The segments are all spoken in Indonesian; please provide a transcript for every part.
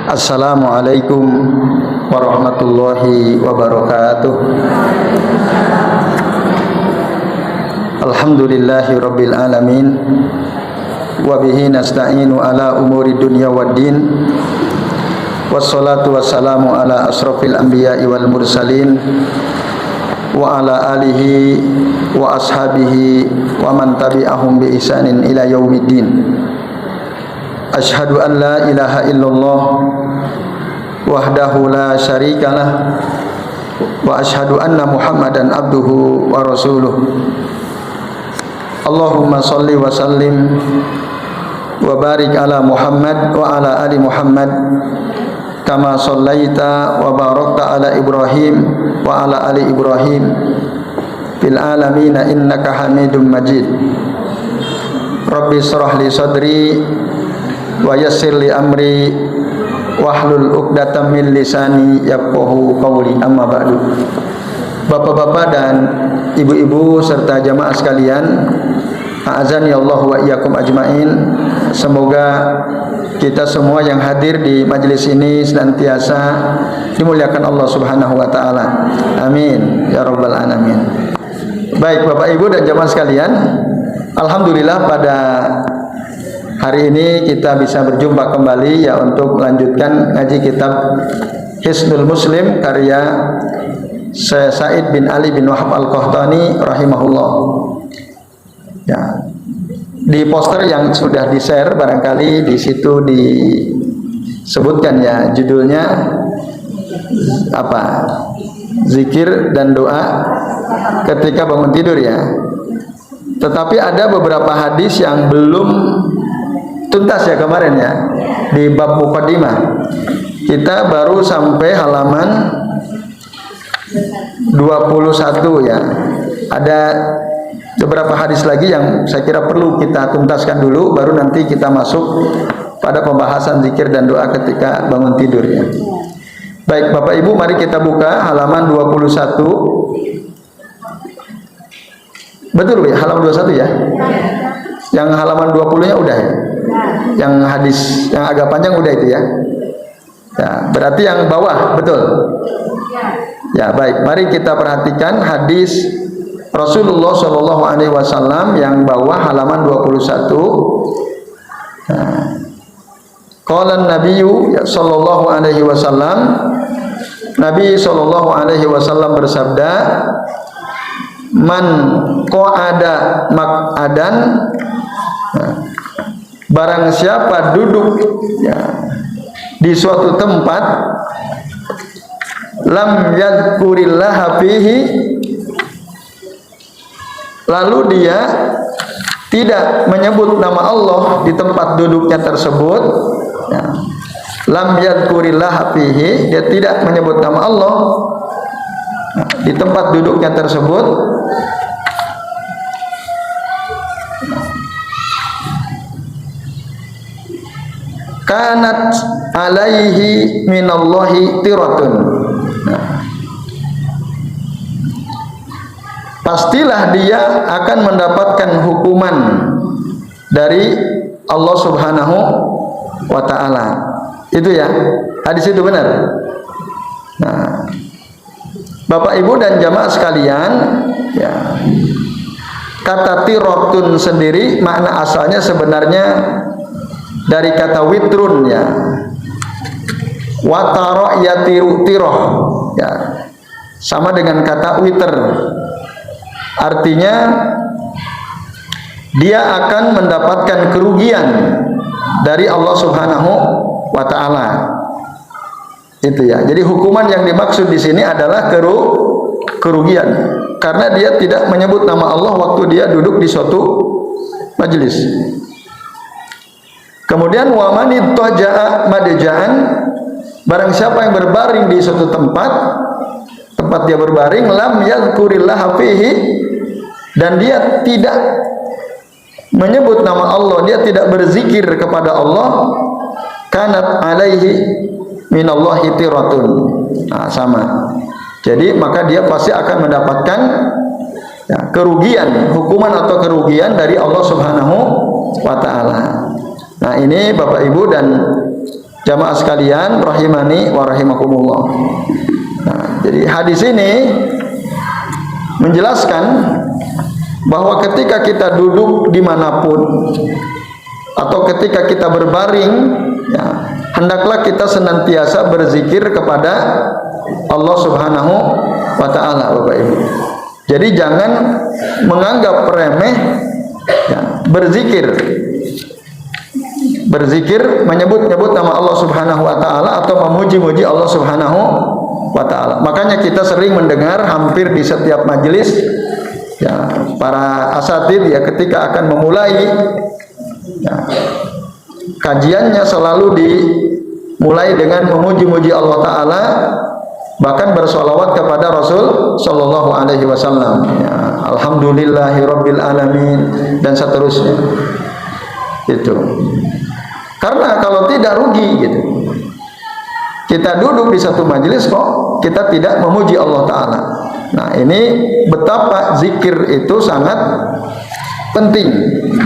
Assalamualaikum warahmatullahi wabarakatuh. Alhamdulillahi rabbil alamin. Wabihi nasta'inu ala umuri dunya waddin. Wassalatu wassalamu ala asrafil anbiya'i wal mursalin wa ala alihi wa ashabihi wa man tabi'ahum bi ihsanin ila yaumiddin. Asyhadu an la ilaha illallah wahdahu la syarikalah wa asyhadu anna Muhammadan abduhu wa rasuluh. Allahumma shalli wa sallim wa barik ala Muhammad wa ala ali Muhammad kama shallaita wa barakta ala Ibrahim wa ala ali Ibrahim fil alamin innaka Hamidum Majid. Rabbi shrah li sadri wa yassir li amri wahlul 'uqdatam min lisani yafqahu qawli. Amma ba'du. Bapak-bapak dan ibu-ibu serta jamaah sekalian, a'azani Allah wa iyyakum ajmain. Semoga kita semua yang hadir di majelis ini senantiasa dimuliakan Allah Subhanahu wa taala. Amin ya rabbal alamin. Baik Bapak Ibu dan jamaah sekalian, alhamdulillah pada hari ini kita bisa berjumpa kembali ya untuk melanjutkan ngaji kitab Hisnul Muslim karya Syekh Said bin Ali bin Wahab Al-Qahtani rahimahullah. Ya. Di poster yang sudah di-share barangkali di situ disebutkan ya judulnya apa? Zikir dan doa ketika bangun tidur ya. Tetapi ada beberapa hadis yang belum tuntas ya kemarin ya di bab muqaddimah. Kita baru sampai halaman 21 ya. Ada beberapa hadis lagi yang saya kira perlu kita tuntaskan dulu, baru nanti kita masuk pada pembahasan zikir dan doa ketika bangun tidur ya. Baik Bapak Ibu, mari kita buka halaman 21. Betul ya, halaman 21 ya. Yang halaman 20-nya udah ya. Yang hadis yang agak panjang udah itu ya. Ya, berarti yang bawah betul. Ya, baik. Mari kita perhatikan hadis Rasulullah Shallallahu alaihi wasallam yang bawah halaman 21. Nah, qala an-nabiyyu sallallahu alaihi wasallam, Nabi sallallahu alaihi wasallam bersabda, man qa'ada maq'adan, barang siapa duduk ya, di suatu tempat, lam yadhkurillaha fihi, lalu dia tidak menyebut nama Allah di tempat duduknya tersebut ya. Lam yadhkurillaha fihi, dia tidak menyebut nama Allah di tempat duduknya tersebut, kanat alaihi minallahi tiratun. Nah, pastilah dia akan mendapatkan hukuman dari Allah Subhanahu wa taala. Itu ya, hadis itu benar. Nah, Bapak Ibu dan jamaah sekalian, ya, kata tiratun sendiri makna asalnya sebenarnya dari kata witrun ya. Watara yatiru tiroh ya. Sama dengan kata witr. Artinya dia akan mendapatkan kerugian dari Allah Subhanahu wa taala. Itu ya. Jadi hukuman yang dimaksud di sini adalah kerugian karena dia tidak menyebut nama Allah waktu dia duduk di suatu majelis. Kemudian wa man ittaja'a madja'an, barang siapa yang berbaring di suatu tempat dia berbaring, lam yadhkurillaha fihi, dan dia tidak menyebut nama Allah, dia tidak berzikir kepada Allah, kanat alaihi minallahi tiratun. Nah, sama. Jadi maka dia pasti akan mendapatkan ya, kerugian, hukuman atau kerugian dari Allah Subhanahu wa taala. Nah, ini Bapak Ibu dan Jamaah sekalian rahimani wa rahimakumullah. Nah, jadi hadis ini menjelaskan bahwa ketika kita duduk dimanapun atau ketika kita berbaring, ya, hendaklah kita senantiasa berzikir kepada Allah Subhanahu wa Ta'ala, Bapak Ibu. Jadi jangan menganggap remeh, ya, berzikir menyebut-nyebut nama Allah Subhanahu wa Ta'ala atau memuji-muji Allah Subhanahu wa Ta'ala. Makanya kita sering mendengar hampir di setiap majelis, ya, para asatidz ya ketika akan memulai, ya, kajiannya selalu dimulai dengan memuji-muji Allah Ta'ala, bahkan bersolawat kepada Rasul Sallallahu Alaihi Wasallam, ya, Alhamdulillahirabbil alamin dan seterusnya. Itu karena kalau tidak rugi gitu. Kita duduk di satu majelis kok kita tidak memuji Allah Ta'ala. Nah, ini betapa zikir itu sangat penting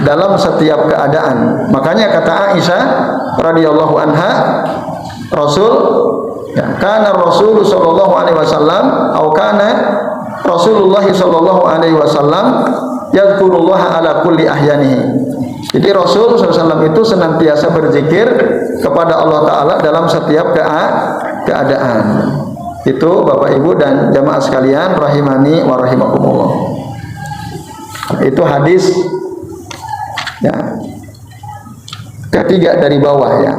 dalam setiap keadaan. Makanya kata Aisyah radhiyallahu anha, Rasul, ya, kana Rasul sallallahu alaihi wasallam atau kana Rasulullah sallallahu alaihi wasallam yadhkurullaha ala kulli ahyanihi. Jadi Rasul SAW itu senantiasa berzikir kepada Allah Ta'ala dalam setiap keadaan. Itu Bapak Ibu dan jamaah sekalian rahimani wa rahimakumullah. Itu hadis, ya, ketiga dari bawah, ya.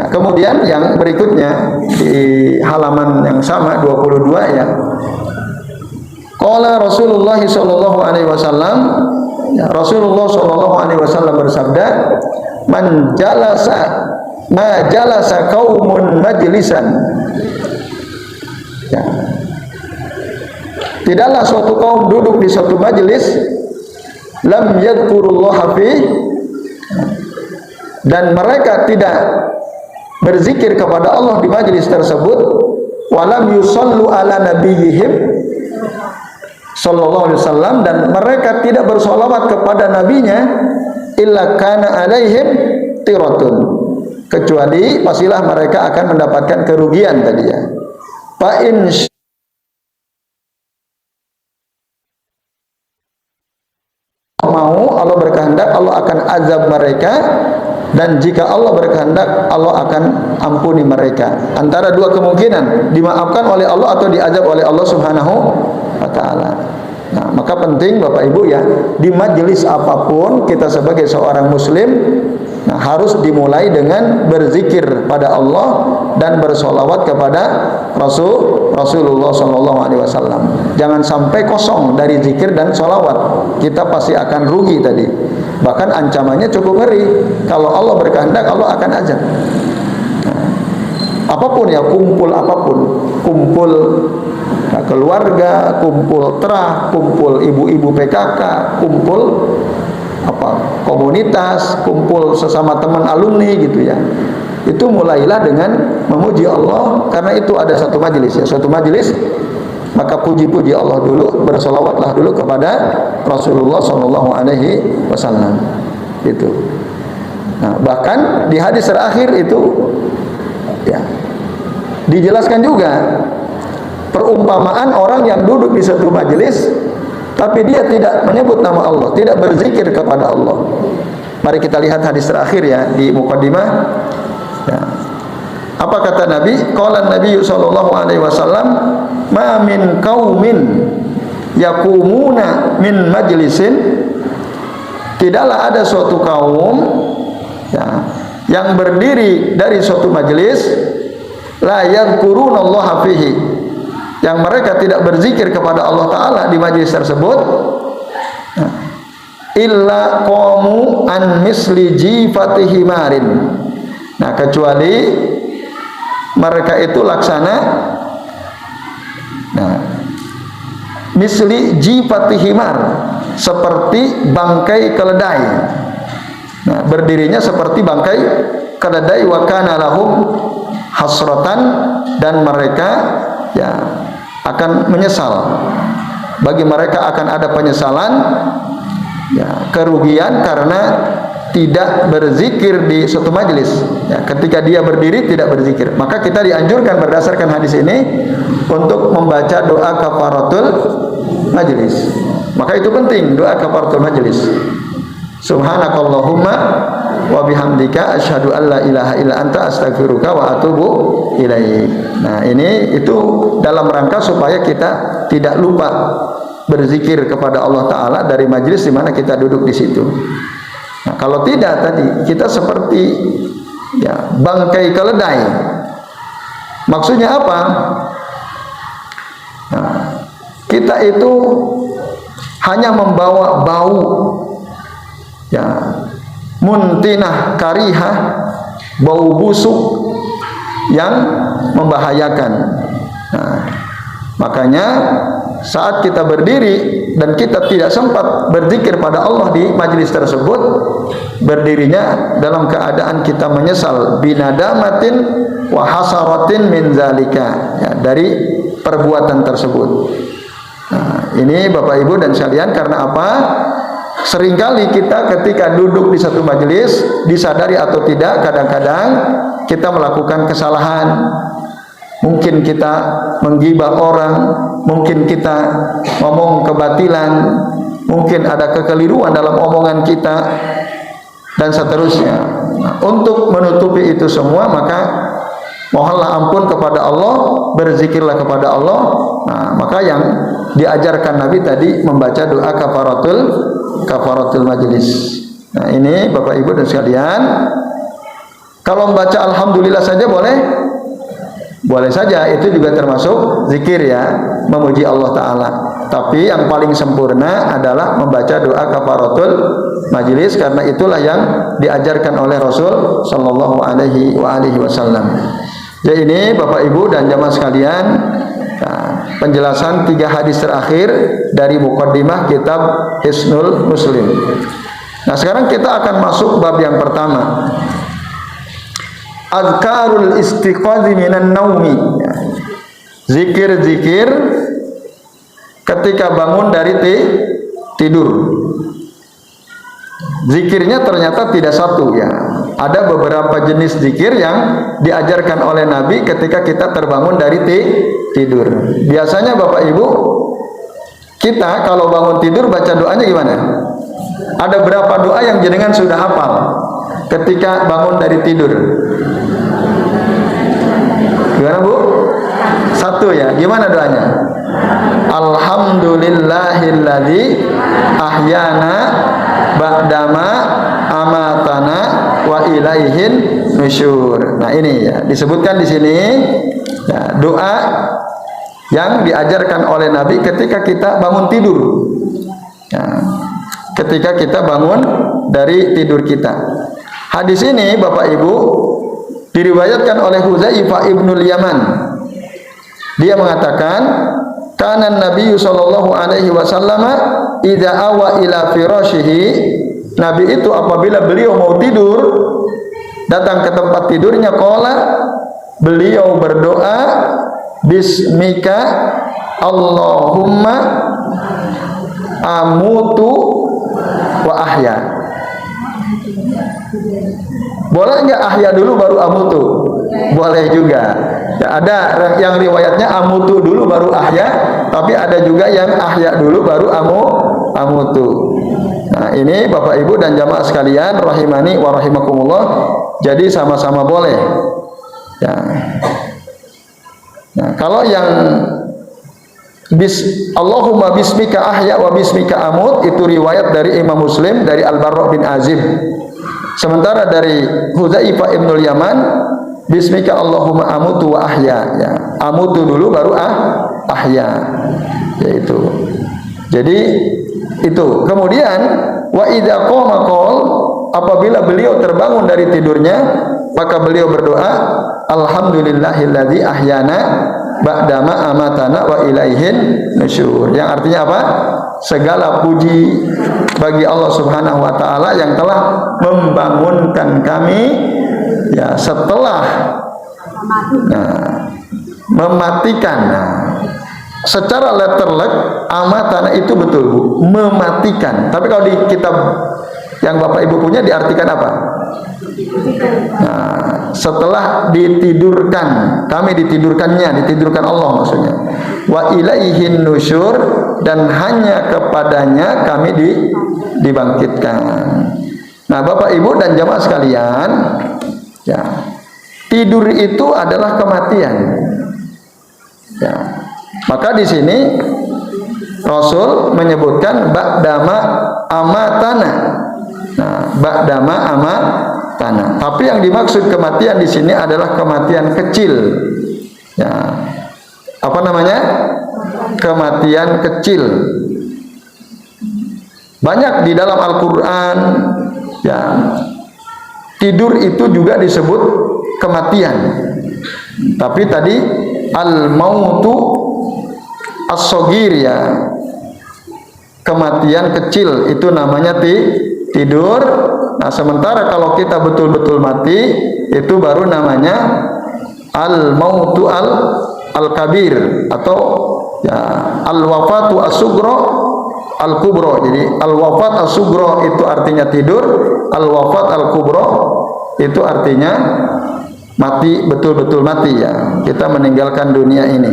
Nah, kemudian yang berikutnya di halaman yang sama 22, ya. Qala Rasulullah sallallahu alaihi wasallam, ya, Rasulullah sallallahu alaihi wasallam bersabda, "Man jalasa ma jalasa qaumun majlisan." Ya. Tidaklah suatu kaum duduk di suatu majelis, lam yadhkurullaha fi, dan mereka tidak berzikir kepada Allah di majelis tersebut, walam yusallu ala nabiyihim sallallahu alaihi wasallam, dan mereka tidak bersolawat kepada nabinya, illa kana alaihim tiratun, kecuali pastilah mereka akan mendapatkan kerugian tadi, ya. Fa in mau, Allah berkehendak, Allah akan azab mereka, dan jika Allah berkehendak, Allah akan ampuni mereka. Antara dua kemungkinan, dimaafkan oleh Allah atau diazab oleh Allah Subhanahu wa Ta'ala. Nah, maka penting Bapak Ibu, ya, di majelis apapun kita sebagai seorang muslim, nah, harus dimulai dengan berzikir pada Allah dan bersolawat kepada Rasulullah SAW. Jangan sampai kosong dari zikir dan solawat, kita pasti akan rugi tadi. Bahkan ancamannya cukup ngeri. Kalau Allah berkehendak, Allah akan azab. Nah, apapun, ya, kumpul apapun, kumpul, nah, keluarga, kumpul terah, kumpul ibu-ibu PKK, kumpul apa, komunitas, kumpul sesama teman alumni gitu, ya. Itu mulailah dengan memuji Allah, karena itu ada satu majelis, ya, suatu majelis, maka puji-puji Allah dulu, bersolawatlah dulu kepada Rasulullah Sallallahu Alaihi Wasallam. Itu. Nah, bahkan di hadis terakhir itu, ya, dijelaskan juga perumpamaan orang yang duduk di satu majelis tapi dia tidak menyebut nama Allah, tidak berzikir kepada Allah. Mari kita lihat hadis terakhir, ya, di muqaddimah. Ya. Apa kata Nabi? Qala Nabi sallallahu alaihi wasallam, "Ma min qaumin yaqumuna min majlisin." Tidaklah ada suatu kaum, ya, yang berdiri dari suatu majelis, la yadhkurunallaha fihi, yang mereka tidak berzikir kepada Allah Ta'ala di majelis tersebut, illa qamu an misli jifati himarin. Nah, kecuali mereka itu laksana, nah, misli jifati himar, seperti bangkai keledai. Nah, berdirinya seperti bangkai keledai, wa kana lahum hasratan, dan mereka, ya, akan menyesal. Bagi mereka akan ada penyesalan, ya, kerugian karena tidak berzikir di suatu majelis, ya, ketika dia berdiri tidak berzikir, maka kita dianjurkan berdasarkan hadis ini untuk membaca doa kafaratul majelis. Maka itu penting, doa kafaratul majelis. Subhanakallahumma wa bihamdika asyhadu an la ilaha illa anta astaghfiruka wa atubu ilaik. Nah, ini itu dalam rangka supaya kita tidak lupa berzikir kepada Allah Ta'ala dari majelis di mana kita duduk di situ. Nah, kalau tidak tadi kita seperti ya bangkai keledai. Maksudnya apa? Nah, kita itu hanya membawa bau ya muntinah karihah, bau busuk yang membahayakan. Nah, makanya saat kita berdiri dan kita tidak sempat berzikir pada Allah di majelis tersebut, berdirinya dalam keadaan kita menyesal binadamatin wa hasaratin min zalika, ya, dari perbuatan tersebut. Nah, ini Bapak Ibu dan sekalian, karena apa? Seringkali kita ketika duduk di satu majelis, disadari atau tidak, kadang-kadang kita melakukan kesalahan. Mungkin kita menggibah orang, mungkin kita ngomong kebatilan, mungkin ada kekeliruan dalam omongan kita, dan seterusnya. Nah, untuk menutupi itu semua, maka mohonlah ampun kepada Allah, berzikirlah kepada Allah. Nah, maka yang diajarkan Nabi tadi membaca doa kafaratul majelis. Nah, ini Bapak Ibu dan sekalian, kalau membaca alhamdulillah saja boleh? Boleh saja, itu juga termasuk zikir ya, memuji Allah Ta'ala. Tapi yang paling sempurna adalah membaca doa kafaratul majelis, karena itulah yang diajarkan oleh Rasul Sallallahu Alaihi Wasallam. Jadi ini Bapak Ibu dan jamaah sekalian, nah, penjelasan 3 hadis terakhir dari muqaddimah kitab Hisnul Muslim. Nah, sekarang kita akan masuk bab yang pertama, Azkarul istiqadhi minan naumi. Zikir-zikir ketika bangun dari tidur. Zikirnya ternyata tidak satu ya. Ada beberapa jenis zikir yang diajarkan oleh Nabi ketika kita terbangun dari tidur. Biasanya Bapak Ibu, kita kalau bangun tidur baca doanya gimana? Ada berapa doa yang jenengan sudah hafal ketika bangun dari tidur? Gimana Bu? 1 ya. Gimana doanya? Alhamdulillahilladzi ahyana ba'dama amatana wa ilaihin nusyur. Nah, ini ya disebutkan di sini ya, doa yang diajarkan oleh Nabi ketika kita bangun tidur. Ya, ketika kita bangun dari tidur kita. Hadis ini Bapak Ibu diriwayatkan oleh Hudzaifah ibnul Yaman. Dia mengatakan, kana Nabi sallallahu alaihi wasallam idza awa ila firashihi. Nabi itu apabila beliau mau tidur, datang ke tempat tidurnya, qala, beliau berdoa, bismika Allahumma amutu wa ahya. Boleh nggak ahya dulu baru amutu? Boleh juga. Ya, ada yang riwayatnya amutu dulu baru ahya, tapi ada juga yang ahya dulu baru amutu. Nah, ini Bapak Ibu dan jamaah sekalian rahimani wa rahimakumullah. Jadi sama-sama boleh. Ya. Nah, kalau yang Allahumma bismika ahya wa bismika amut, itu riwayat dari Imam Muslim dari Al-Barra bin Azib. Sementara dari Hudzaifah ibnul Yaman, bismika Allahumma amutu wa ahya, ya. Amutu dulu baru ahya. Yaitu. Jadi itu. Kemudian wa idza qama qol, apabila beliau terbangun dari tidurnya, maka beliau berdoa, alhamdulillahilladzi ahyana ba'dama amatana wa ilaihin nusyur. Yang artinya apa? Segala puji bagi Allah Subhanahu wa taala yang telah membangunkan kami ya setelah mematikan. Secara letterlek amatana itu betul Bu, mematikan. Tapi kalau di kitab yang Bapak Ibu punya diartikan apa? Nah, setelah ditidurkan, kami ditidurkan Allah maksudnya. Wa ilaihin nusyur, dan hanya kepadanya kami dibangkitkan. Nah, Bapak Ibu dan jamaah sekalian, ya, tidur itu adalah kematian. Ya. Maka di sini Rasul menyebutkan ba'dama amatana. Nah, ba'dama amatana. Tapi yang dimaksud kematian di sini adalah kematian kecil. Ya. Apa namanya? Kematian kecil. Banyak di dalam Al-Qur'an, ya, tidur itu juga disebut kematian. Tapi tadi al-mautu as-saghir, ya, kematian kecil itu namanya tidur. Nah, sementara kalau kita betul-betul mati itu baru namanya al-mautu al-kabir, atau ya al-wafatu as-sughra al-kubra. Jadi al-wafat as-sughra itu artinya tidur, al-wafat al-kubra itu artinya mati, betul-betul mati, ya, kita meninggalkan dunia ini.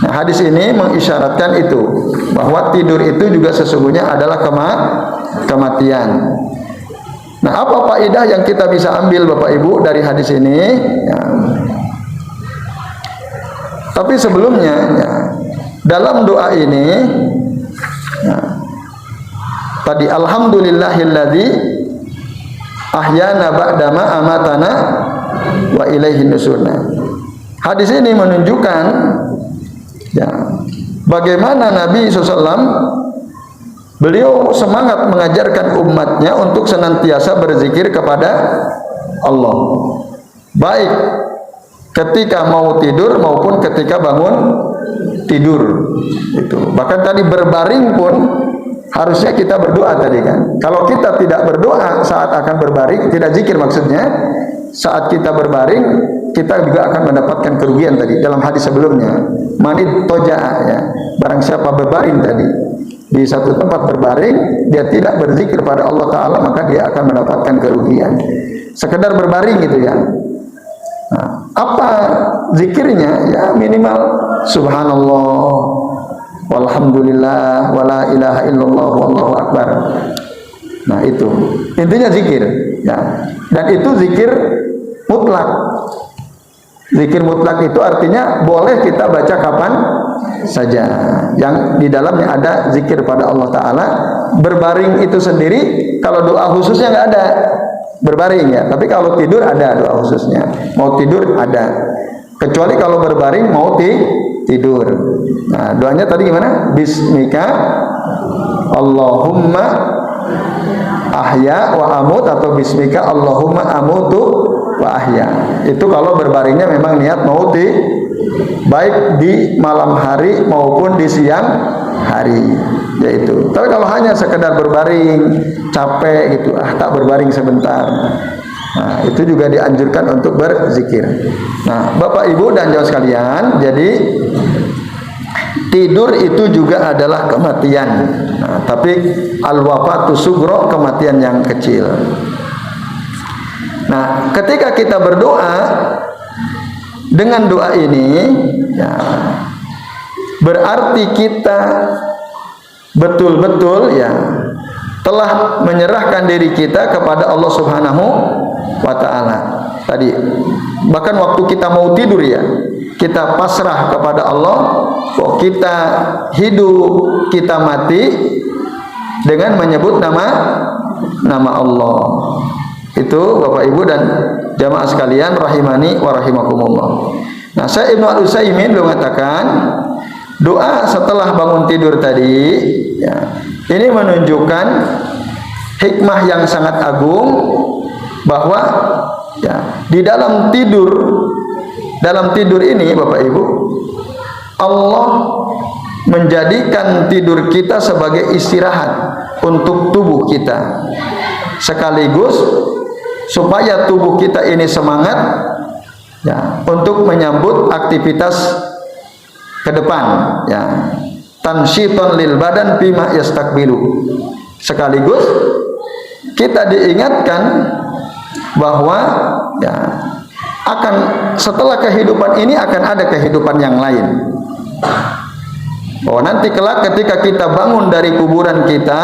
Nah, hadis ini mengisyaratkan itu, bahwa tidur itu juga sesungguhnya adalah kematian. Nah, apa faedah yang kita bisa ambil Bapak Ibu dari hadis ini? Ya. Tapi sebelumnya, ya, dalam doa ini, ya, tadi alhamdulillahilladzi ahyana ba'dama amatana wa ilaihin nusyurna. Hadis ini menunjukkan, ya, bagaimana Nabi SAW beliau semangat mengajarkan umatnya untuk senantiasa berzikir kepada Allah, baik ketika mau tidur maupun ketika bangun tidur. Itu bahkan tadi berbaring pun harusnya kita berdoa tadi kan. Kalau kita tidak berdoa saat akan berbaring, tidak zikir maksudnya, saat kita berbaring kita juga akan mendapatkan kerugian tadi dalam hadis sebelumnya. Manid toja'a, ya, barang siapa berbaring tadi di satu tempat berbaring, dia tidak berzikir pada Allah Ta'ala, maka dia akan mendapatkan kerugian. Sekedar berbaring gitu, ya. Nah, apa zikirnya? Ya, minimal subhanallah, walhamdulillah, wala ilaha illallah, wallahu akbar. Nah, itu intinya zikir, ya. Dan itu zikir mutlak. Zikir mutlak itu artinya boleh kita baca kapan saja, yang di dalamnya ada zikir pada Allah Ta'ala. Berbaring itu sendiri, kalau doa khususnya nggak ada berbaring, ya, tapi kalau tidur ada doa khususnya. Mau tidur ada, kecuali kalau berbaring mau tidur. Nah, doanya tadi gimana? Bismika Allahumma ahya wa amut, atau bismika Allahumma amutu wa ahya. Itu kalau berbaringnya memang niat mau baik di malam hari maupun di siang hari, yaitu. Tapi kalau hanya sekedar berbaring, capek gitu, tak berbaring sebentar. Nah, itu juga dianjurkan untuk berzikir. Nah, Bapak Ibu dan jamaah sekalian, jadi tidur itu juga adalah kematian. Nah, tapi al-wafatu sughra, kematian yang kecil. Nah, ketika kita berdoa dengan doa ini, ya, berarti kita betul-betul, ya, telah menyerahkan diri kita kepada Allah Subhanahu wa Ta'ala. Tadi bahkan waktu kita mau tidur, ya, kita pasrah kepada Allah. Kok kita hidup, kita mati dengan menyebut nama Allah. Itu Bapak Ibu dan jamaah sekalian rahimani wa rahimakumullah. Nah, saya Ibnu Al-Utsaimin mengatakan doa setelah bangun tidur tadi, ya, ini menunjukkan hikmah yang sangat agung, bahwa, ya, di dalam tidur ini Bapak Ibu, Allah menjadikan tidur kita sebagai istirahat untuk tubuh kita, sekaligus supaya tubuh kita ini semangat, ya, untuk menyambut aktivitas ke depan, ya, tansyiton lil badan bima yastakbilu, sekaligus kita diingatkan bahwa ya akan setelah kehidupan ini akan ada kehidupan yang lain. Bahwa nanti kelak ketika kita bangun dari kuburan kita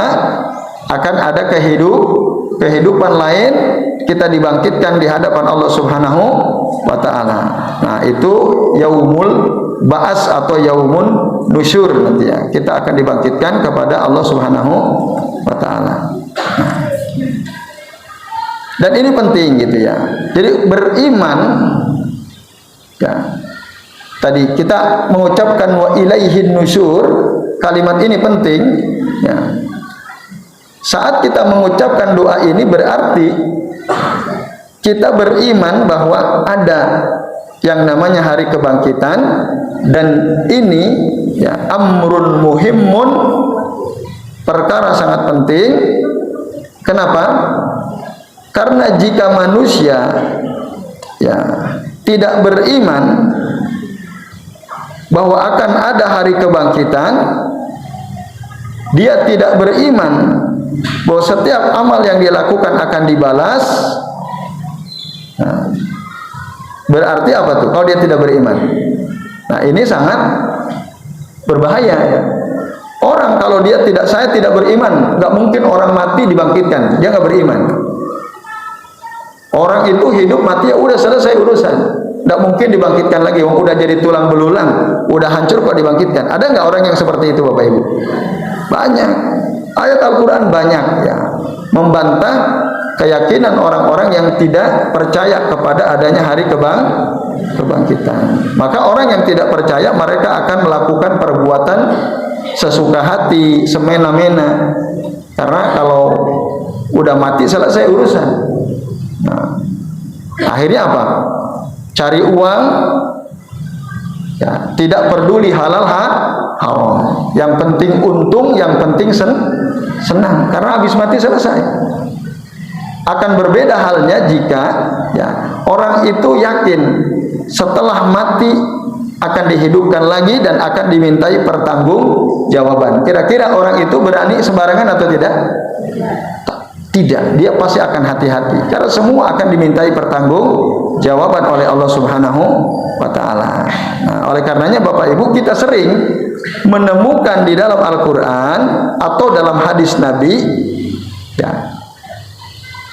akan ada kehidupan lain, kita dibangkitkan di hadapan Allah Subhanahu wa taala. Nah, itu yaumul ba'as atau yaumun nusyur nanti ya. Kita akan dibangkitkan kepada Allah Subhanahu wa taala. Dan ini penting gitu ya. Jadi beriman ya. Tadi kita mengucapkan wa ilaihin nusyur, kalimat ini penting ya. Saat kita mengucapkan doa ini berarti kita beriman bahwa ada yang namanya hari kebangkitan, dan ini ya amrun muhimmun, perkara sangat penting. Kenapa? Karena jika manusia ya tidak beriman bahwa akan ada hari kebangkitan, dia tidak beriman bahwa setiap amal yang dilakukan akan dibalas. Nah, berarti apa tuh kalau dia tidak beriman? Nah, ini sangat berbahaya ya. Orang kalau dia saya tidak beriman, nggak mungkin orang mati dibangkitkan, dia nggak beriman. Orang itu hidup mati ya udah selesai urusan, nggak mungkin dibangkitkan lagi. Udah jadi tulang belulang, udah hancur kok dibangkitkan. Ada nggak orang yang seperti itu, Bapak Ibu? Banyak. Ayat Al-Quran banyak ya membantah keyakinan orang-orang yang tidak percaya kepada adanya hari kebangkitan. Maka orang yang tidak percaya, mereka akan melakukan perbuatan sesuka hati, semena-mena. Karena kalau udah mati selesai urusan. Nah, akhirnya apa? Cari uang ya, tidak peduli halal haram. Yang penting untung, yang penting senang. Karena habis mati selesai. Akan berbeda halnya jika ya orang itu yakin setelah mati akan dihidupkan lagi dan akan dimintai pertanggungjawaban. Kira-kira orang itu berani sembarangan atau tidak? Tidak, dia pasti akan hati-hati. Karena semua akan dimintai pertanggungjawaban oleh Allah Subhanahu wa taala. Nah, oleh karenanya Bapak Ibu, kita sering menemukan di dalam Al-Qur'an atau dalam hadis Nabi ya,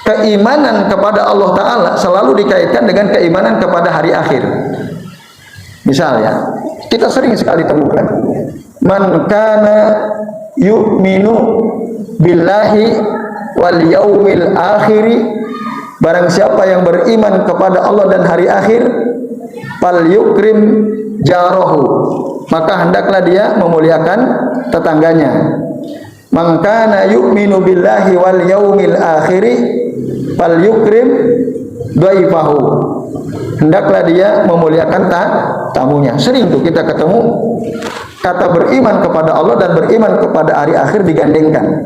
keimanan kepada Allah taala selalu dikaitkan dengan keimanan kepada hari akhir. Misalnya, kita sering sekali temukan man kana yu'minu billahi wal yaumil akhiri, barang siapa yang beriman kepada Allah dan hari akhir, fal yukrim jarahu, maka hendaklah dia memuliakan tetangganya. Man kana yu'minu billahi wal yaumil akhiri fal yukrim dhaifahu, hendaklah dia memuliakan tamunya. Sering tuh kita ketemu kata beriman kepada Allah dan beriman kepada hari akhir digandengkan.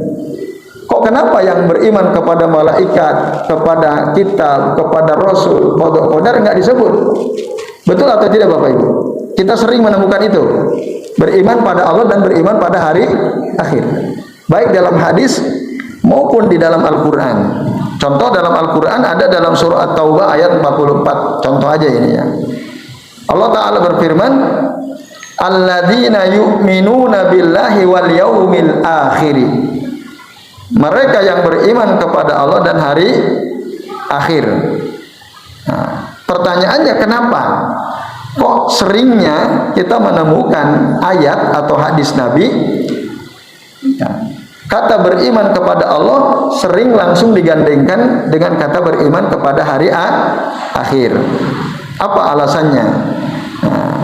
Kok kenapa yang beriman kepada malaikat, kepada kitab, kepada rasul, qadar enggak disebut? Betul atau tidak Bapak Ibu? Kita sering menemukan itu. Beriman pada Allah dan beriman pada hari akhir. Baik dalam hadis maupun di dalam Al-Qur'an. Contoh dalam Al-Qur'an ada dalam surah At-Taubah ayat 44. Contoh aja ini ya. Allah taala berfirman, "Alladzina yu'minuna billahi wal yaumil akhir." Mereka yang beriman kepada Allah dan hari akhir. Nah, pertanyaannya kenapa kok seringnya kita menemukan ayat atau hadis Nabi ya, kata beriman kepada Allah sering langsung digandengkan dengan kata beriman kepada hari akhir. Apa alasannya? Nah,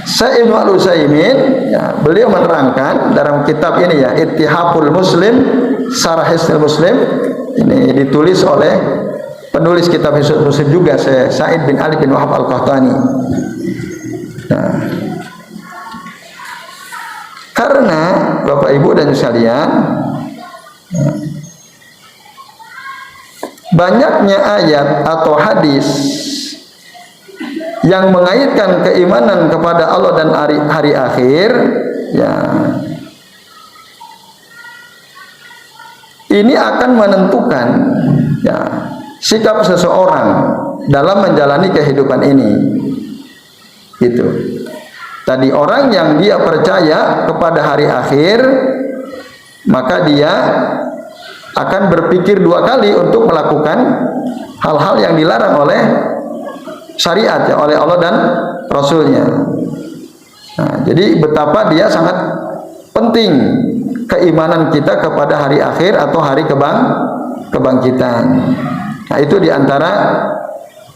Syekh Ibnu Al-Utsaimin ya, beliau menerangkan dalam kitab ini ya, Ittihaful Muslim, Syarah Hisnul Muslim, ini ditulis oleh penulis kitab Hisnul Muslim juga, Syekh Sa'id bin Ali bin Wahab Al-Qahtani. Nah, karena Bapak Ibu dan sekalian, banyaknya ayat atau hadis yang mengaitkan keimanan kepada Allah dan hari akhir ya, ini akan menentukan ya sikap seseorang dalam menjalani kehidupan ini. Gitu. Tadi orang yang dia percaya kepada hari akhir, maka dia akan berpikir dua kali untuk melakukan hal-hal yang dilarang oleh syariat ya, oleh Allah dan Rasulnya. Nah, jadi betapa dia sangat penting keimanan kita kepada hari akhir atau hari kebangkitan. Nah, itu diantara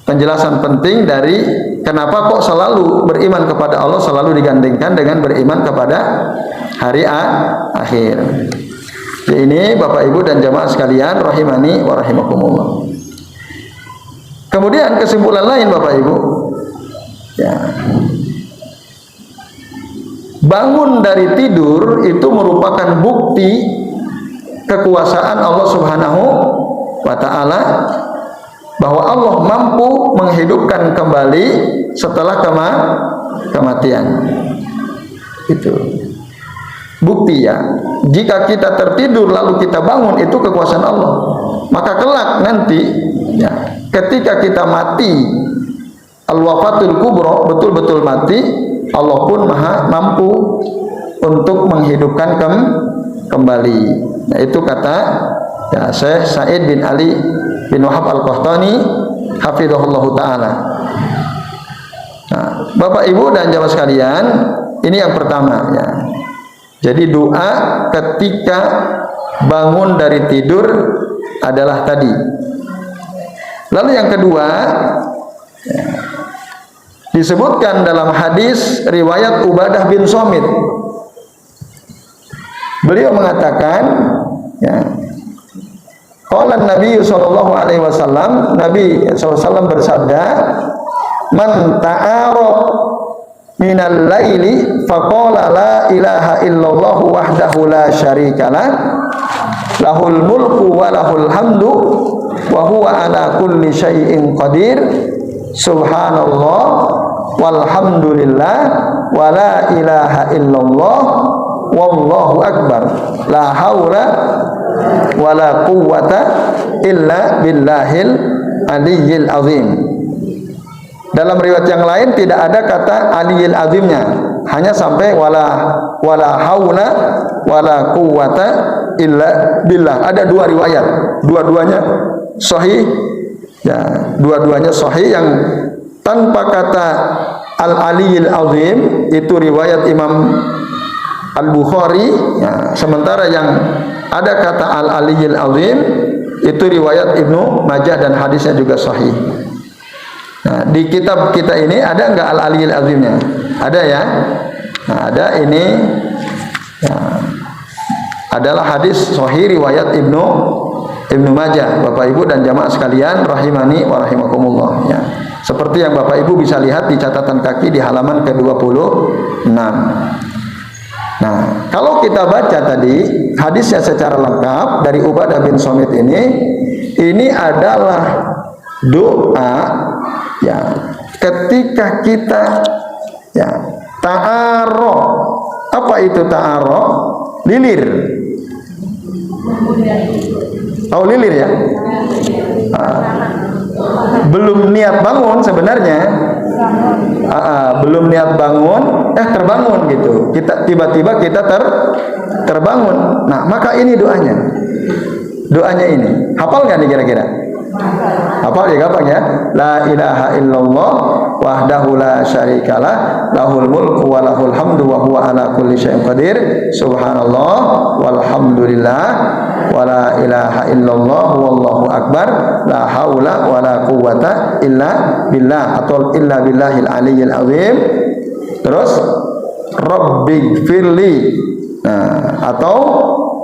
penjelasan penting dari kenapa kok selalu beriman kepada Allah selalu digandengkan dengan beriman kepada hari akhir. Ini Bapak Ibu dan jamaah sekalian rahimani wa rahimakumullah. Kemudian kesimpulan lain Bapak Ibu, ya, bangun dari tidur itu merupakan bukti kekuasaan Allah Subhanahu wa ta'ala, bahwa Allah mampu menghidupkan kembali setelah kematian. Itu bukti ya. Jika kita tertidur lalu kita bangun, itu kekuasaan Allah. Maka kelak nanti ya, ketika kita mati al-wafatul kubra, betul-betul mati, Allah pun maha mampu untuk menghidupkan kembali. Nah, itu kata ya Syekh Said bin Ali bin Wahab Al-Qahtani hafizahullahu ta'ala. Nah, Bapak Ibu dan jamaah sekalian, ini yang pertama ya. Jadi doa ketika bangun dari tidur adalah tadi. Lalu yang kedua ya, disebutkan dalam hadis riwayat Ubadah bin Somit. Beliau mengatakan ya, qala Nabi sallallahu alaihi wasallam, Nabi sallallahu alaihi wasallam bersabda, man ta'ara minal laili faqala la ilaha illallah wahdahu la syarikalah lahul mulku wa lahul hamdu wa huwa ala kulli syai'in qadir subhanallah walhamdulillah wa la ilaha illallah wallahu akbar la haula wa la quwwata illa billahil aliyyil azim. Dalam riwayat yang lain tidak ada kata aliyil azimnya, hanya sampai wala haula wala quwwata illa billah. Ada dua riwayat, dua-duanya sahih ya, dua-duanya sahih. Yang tanpa kata al aliyil azim itu riwayat Imam Al-Bukhari ya, sementara yang ada kata al aliyil azim itu riwayat Ibnu Majah dan hadisnya juga sahih. Nah, di kitab kita ini ada enggak al-aliyil azimnya? Ada ya? Nah, ada ini ya, adalah hadis sahih riwayat Ibnu Majah. Bapak Ibu dan jamaah sekalian rahimani wa rahimakumullah ya. Seperti yang Bapak Ibu bisa lihat di catatan kaki di halaman ke-26. Nah, kalau kita baca tadi hadisnya secara lengkap dari Ubadah bin Somit ini adalah doa ya ketika kita ya ta'aro. Apa itu ta'aro? Lilir. Oh, lilir ya. Belum niat bangun sebenarnya. Belum niat bangun, terbangun gitu. Kita tiba-tiba kita terbangun. Nah, maka ini doanya. Doanya ini. Hafal nggak nih kira-kira? Hafal ya, gampang ya. La ilaha illallah wahdahu la syarikalah lahul mulku wa lahul hamdu wa huwa ala kulli syai'in qadir subhanallah walhamdulillah wa la ilaha illallah wallahu akbar la haula wa la quwwata illa billah atau illa billahil aliyyil azim. Terus rabbighfirli, nah, atau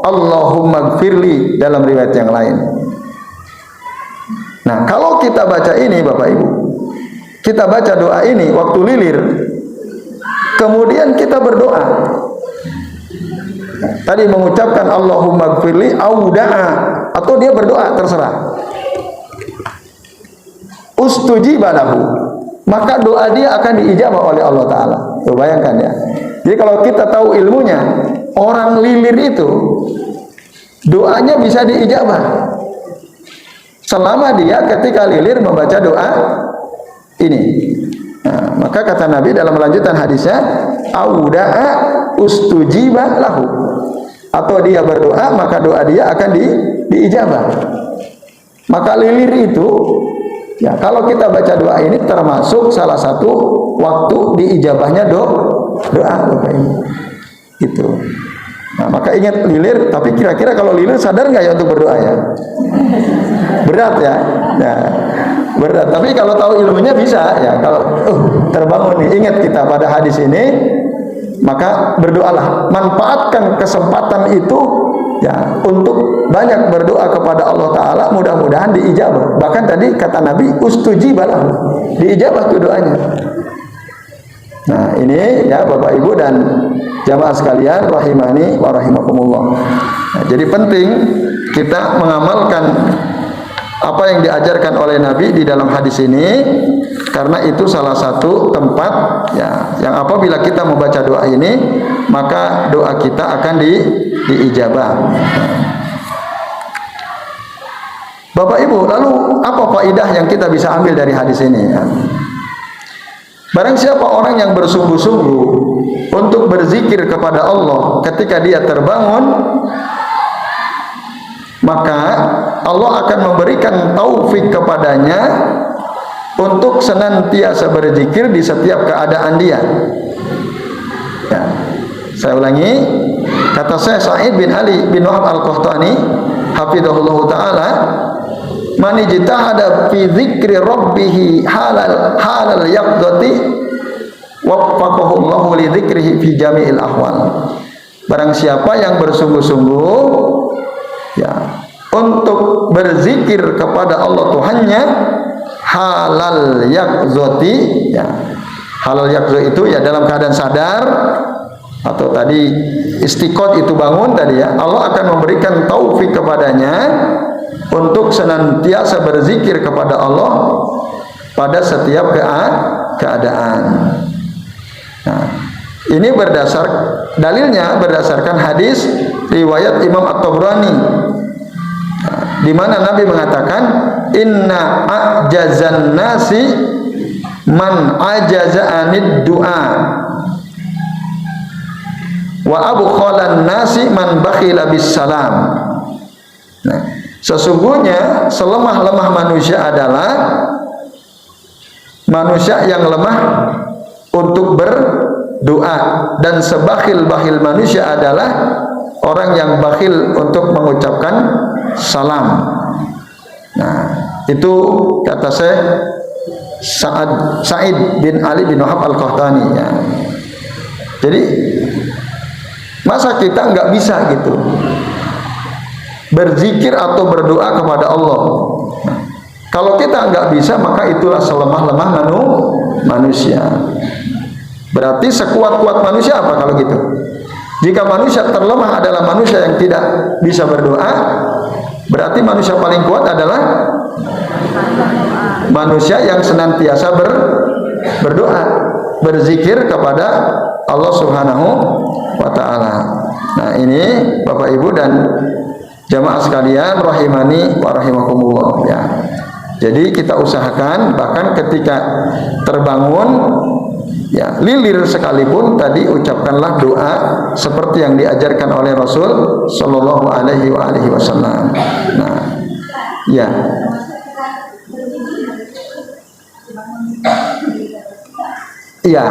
Allahumma gfirli dalam riwayat yang lain. Nah, kalau kita baca ini Bapak Ibu, kita baca doa ini waktu lilir, kemudian kita berdoa. Tadi mengucapkan Allahumma gfirli au da'a, atau dia berdoa, terserah. Ustujiba lahu, maka doa dia akan diijabah oleh Allah Ta'ala. Tuh, bayangkan ya. Jadi kalau kita tahu ilmunya, orang lilir itu doanya bisa diijabah selama dia ketika lilir membaca doa ini. Nah, maka kata Nabi dalam lanjutan hadisnya, auda'a ustujiba lahu, atau dia berdoa maka doa dia akan diijabah. Maka lilir itu ya, kalau kita baca doa ini termasuk salah satu waktu diijabahnya doa Bapak Ibu. Itu. Nah, maka ingat lilir, tapi kira-kira kalau lilir sadar nggak ya untuk berdoa ya? Berat ya. Nah, berat. Tapi kalau tahu ilmunya bisa ya. Kalau terbangun nih, ingat kita pada hadis ini, maka berdoalah. Manfaatkan kesempatan itu ya untuk banyak berdoa kepada Allah Ta'ala, mudah-mudahan diijabah. Bahkan tadi kata Nabi, ustujibalah, diijabah tuh doanya. Nah ini ya Bapak Ibu dan jamaah sekalian rahimani wa rahimakumullah. Nah, jadi penting kita mengamalkan apa yang diajarkan oleh Nabi di dalam hadis ini, karena itu salah satu tempat ya yang apabila kita membaca doa ini maka doa kita akan diijabah. Bapak Ibu, lalu apa faidah yang kita bisa ambil dari hadis ini ya? Barang siapa orang yang bersungguh-sungguh untuk berzikir kepada Allah ketika dia terbangun, maka Allah akan memberikan taufik kepadanya untuk senantiasa berzikir di setiap keadaan dia. Ya. Saya ulangi, kata saya Sa'id bin Ali bin Wahab Al-Qahtani hafidhahullah ta'ala, man ijtahada fi dzikri rabbih halal yaqdati waffaqahu Allahu li dzikrihi fi jami'il ahwal. Barang siapa yang bersungguh-sungguh ya untuk berzikir kepada Allah Tuhannya halal yaqzati ya. Halal yaqzo itu ya dalam keadaan sadar, atau tadi istiqot itu bangun tadi ya. Allah akan memberikan taufik kepadanya untuk senantiasa berzikir kepada Allah pada setiap keadaan. Nah, ini dalilnya berdasarkan hadis riwayat Imam At-Tabrani, di mana Nabi mengatakan inna ajazan nasi man ajaza anid du'a wa abkhalan nasi man bakhila bis salam. Nah, sesungguhnya selemah-lemah manusia adalah manusia yang lemah untuk berdoa, dan sebakhil-bakhil manusia adalah orang yang bakhil untuk mengucapkan salam. Nah, itu kata saya Sa'id bin Ali bin Wahab Al-Qahtani ya. Jadi masa kita nggak bisa gitu berzikir atau berdoa kepada Allah? Nah, kalau kita nggak bisa, maka itulah selemah-lemah manusia. Berarti sekuat-kuat manusia apa kalau gitu? Jika manusia terlemah adalah manusia yang tidak bisa berdoa, berarti manusia paling kuat adalah manusia yang senantiasa berdoa, berzikir kepada Allah Subhanahu wa ta'ala. Nah ini Bapak Ibu dan jamaah sekalian rahimani wa rahimakumullah ya. Jadi kita usahakan bahkan ketika terbangun ya, lilir sekalipun tadi ucapkanlah doa seperti yang diajarkan oleh Rasul sallallahu alaihi wasallam. Nah, ya. Iya,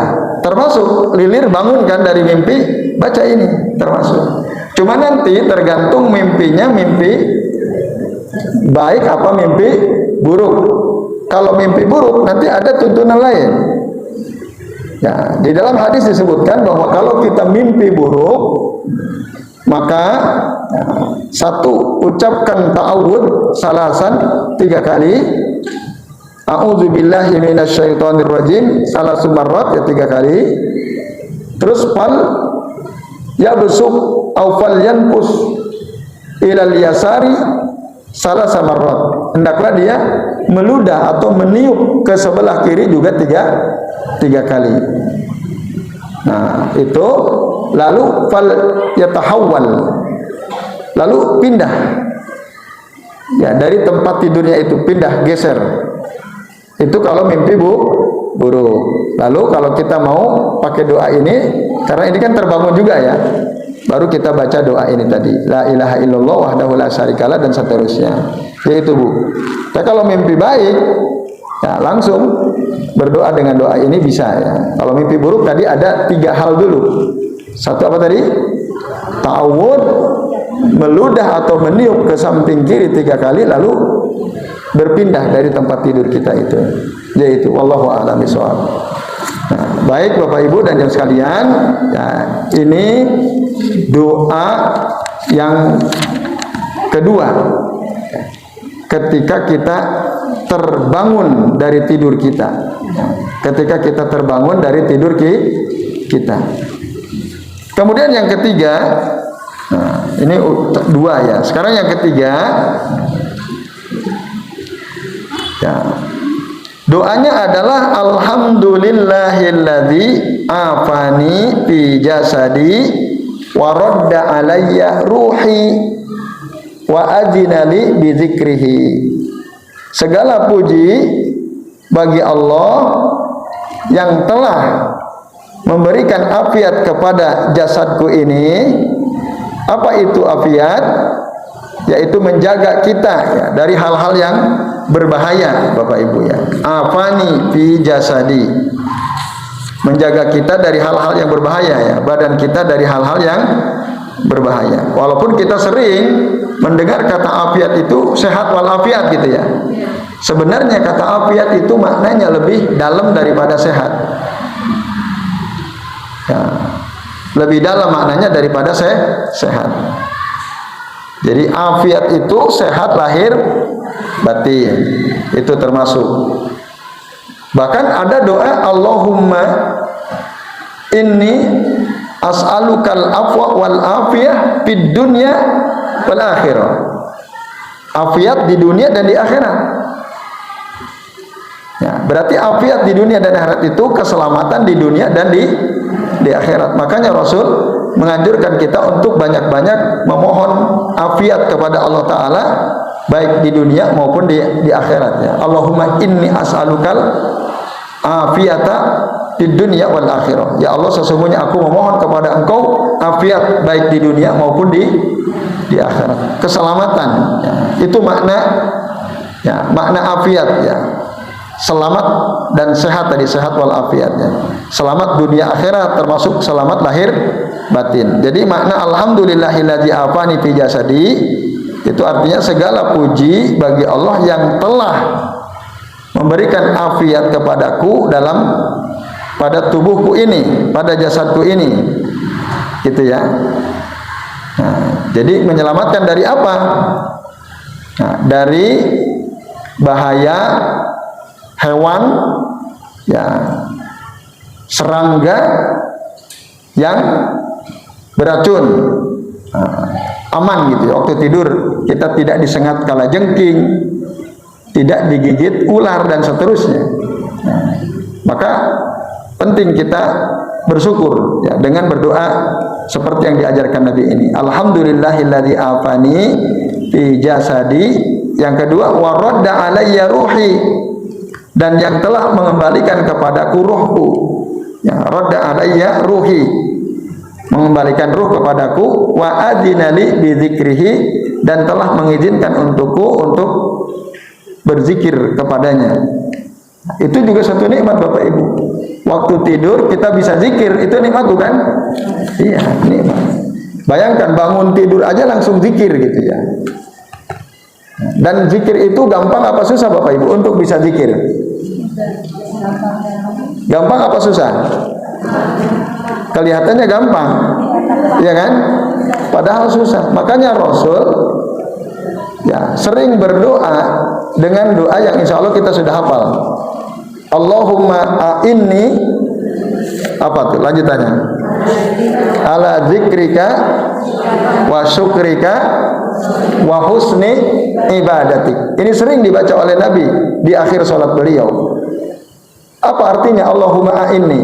termasuk lilir bangun kan dari mimpi, baca ini termasuk. Cuma nanti tergantung mimpinya, mimpi baik apa mimpi buruk. Kalau mimpi buruk nanti ada tuntunan lain. Ya, di dalam hadis disebutkan bahwa kalau kita mimpi buruk, maka ya, satu, ucapkan ta'awud salasan 3 kali. A'udzu billahi minasyaitonir rajim salasu marrat ya 3 kali. Terus fal yabsuk aw fal yanfus ilal yasari salasa marrat. Hendaklah dia meludah atau meniup ke sebelah kiri juga 3 kali. Nah, itu lalu fal yatahawwal lalu pindah. Ya, dari tempat tidurnya itu pindah, geser. Itu kalau mimpi buruk. Lalu kalau kita mau pakai doa ini, karena ini kan terbangun juga ya, baru kita baca doa ini tadi, la ilaha illallah wahdahu la syarikalah dan seterusnya. Yaitu Bu. Tapi kalau mimpi baik, ya langsung berdoa dengan doa ini bisa ya. Kalau mimpi buruk tadi ada 3 hal dulu. Satu apa tadi? Ta'awud, meludah atau meniup ke samping kiri 3 kali, lalu berpindah dari tempat tidur kita itu. Yaitu wallahu a'lam bishawab. Nah, baik Bapak Ibu dan jemaah sekalian, ya, ini doa yang kedua ketika kita terbangun dari tidur kita. Ketika kita terbangun dari tidur kita. Kemudian yang ketiga, nah, ini 2 ya. Sekarang yang ketiga, ya, doanya adalah alhamdulillahilladzi afani fi jasadi wa radda alayya ruhi wa adinali bi dzikrihi. Segala puji bagi Allah yang telah memberikan afiat kepada jasadku ini. Apa itu afiat? Yaitu menjaga kita ya, dari hal-hal yang berbahaya, Bapak Ibu ya. Afani fi jasadi, menjaga kita dari hal-hal yang berbahaya ya, badan kita dari hal-hal yang berbahaya. Walaupun kita sering mendengar kata afiat itu sehat walafiat gitu ya. Sebenarnya kata afiat itu maknanya lebih dalam daripada sehat. Ya, lebih dalam maknanya daripada sehat. Jadi afiat itu sehat lahir batin, itu termasuk. Bahkan ada doa Allahumma inni as'alukal afwa wal afiyah fid dunya wal akhirah. Afiat di dunia dan di akhirat. Ya, berarti afiat di dunia dan akhirat itu keselamatan di dunia dan di akhirat. Makanya Rasul menganjurkan kita untuk banyak-banyak memohon afiat kepada Allah Ta'ala, baik di dunia maupun di akhirat ya. Allahumma inni as'alukal afiyata di dunia wal akhirah. Ya Allah, sesungguhnya aku memohon kepada Engkau afiat baik di dunia maupun di akhirat. Keselamatan ya. Itu makna ya, makna afiat ya. Selamat dan sehat tadi, sehat wal afiat ya. Selamat dunia akhirat termasuk selamat lahir batin. Jadi makna alhamdulillahilladzi afani fi jasadi itu artinya segala puji bagi Allah yang telah memberikan afiat kepadaku pada tubuhku ini, pada jasadku ini. Gitu ya. Nah, jadi menyelamatkan dari apa? Nah, dari bahaya hewan ya, serangga yang beracun. Aman gitu ya. Waktu tidur kita tidak disengat kalajengking, tidak digigit ular dan seterusnya. Maka penting kita bersyukur ya, dengan berdoa seperti yang diajarkan Nabi ini. Alhamdulillahilladzi afani fi jasadi. Yang kedua, wa radda alayya ruhi, dan yang telah mengembalikan kepadaku ruhku. Ya, radda alayya ruhi, mengembalikan ruh kepadaku, wa adinali bi dzikrihi, dan telah mengizinkan untukku untuk berzikir kepadanya. Itu juga satu nikmat Bapak Ibu. Waktu tidur kita bisa zikir, itu nikmat bukan? Iya, nikmat. Bayangkan bangun tidur aja langsung zikir gitu ya. Dan zikir itu gampang apa susah Bapak Ibu untuk bisa zikir? Gampang apa susah? Kelihatannya gampang, ya kan? Padahal susah. Makanya Rasul ya sering berdoa dengan doa yang insya Allah kita sudah hafal. Allahumma a'inni, apa tuh lanjutannya? Ala zikrika wa syukrika wa husni ibadatik. Ini sering dibaca oleh Nabi di akhir salat beliau. Apa artinya Allahumma a'inni?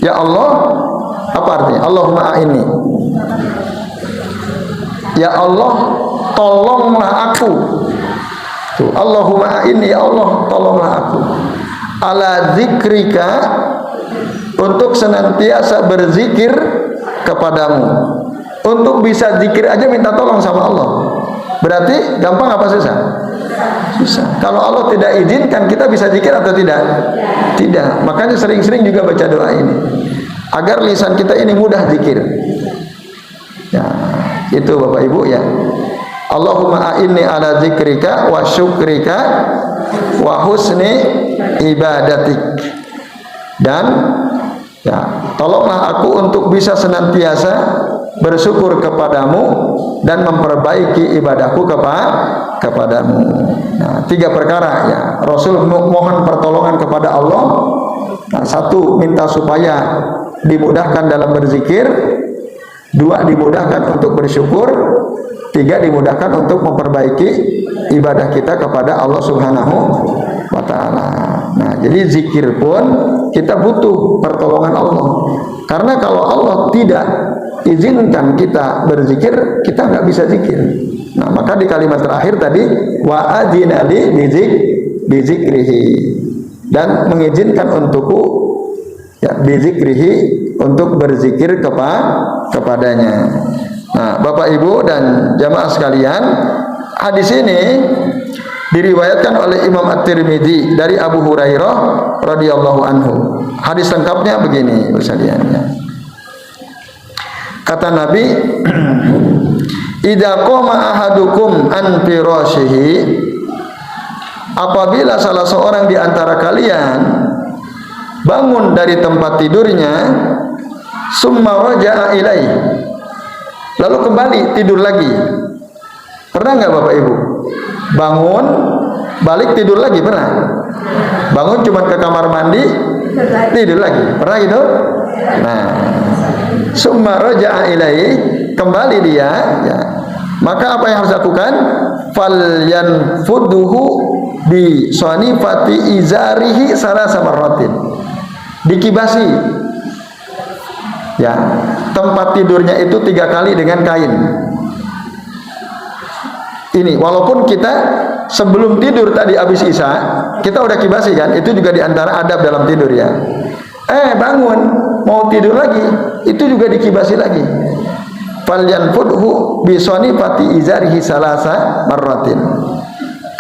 Ya Allah, apa artinya Allahumma a'inni? Ya Allah, tolonglah aku. Tuh, Allahumma inni, ya Allah, tolonglah aku. Ala zikrika, untuk senantiasa berzikir kepadamu. Untuk bisa zikir aja minta tolong sama Allah. Berarti gampang apa susah? Susah. Kalau Allah tidak izinkan, kita bisa zikir atau tidak? Tidak. Makanya sering-sering juga baca doa ini, agar lisan kita ini mudah zikir. Ya, itu Bapak Ibu ya. Allahumma a'inni ala zikrika wa syukrika wa husni ibadatik. Dan ya, tolonglah aku untuk bisa senantiasa bersyukur kepadamu dan memperbaiki ibadahku kepadamu. Nah, 3 perkara ya. Rasul mohon pertolongan kepada Allah. Nah, 1, minta supaya dimudahkan dalam berzikir. 2, dimudahkan untuk bersyukur. 3, dimudahkan untuk memperbaiki ibadah kita kepada Allah Subhanahu wa ta'ala. Nah, jadi zikir pun kita butuh pertolongan Allah. Karena kalau Allah tidak izinkan kita berzikir, kita nggak bisa zikir. Nah, maka di kalimat terakhir tadi, wa adzina li bizikrihi, dan mengizinkan untukku ya bizikrihi, untuk berzikir kepadanya. Nah, Bapak Ibu dan jamaah sekalian, hadis ini diriwayatkan oleh Imam At-Tirmidzi dari Abu Hurairah radhiyallahu anhu. Hadis lengkapnya begini sekalian. Kata Nabi, idza qama ahadukum an firashihi, apabila salah seorang di antara kalian bangun dari tempat tidurnya, summa raja'a ilaih, lalu kembali tidur lagi. Pernah nggak Bapak Ibu? Bangun, balik tidur lagi, pernah? Bangun cuma ke kamar mandi, tidur lagi. Pernah gitu? Nah, summa raja'a ilaihi, kembali dia ya. Maka apa yang harus dilakukan? Falyanfudhu bi sanifati izarihi salasa marratin. Dikibasi ya, tempat tidurnya itu 3 kali dengan kain. Ini walaupun kita sebelum tidur tadi habis isya, kita udah kibasi kan, itu juga diantara adab dalam tidur ya. Bangun mau tidur lagi, itu juga dikibasi lagi. Falyanfudhu bi sanifati izarihi salasa marratin.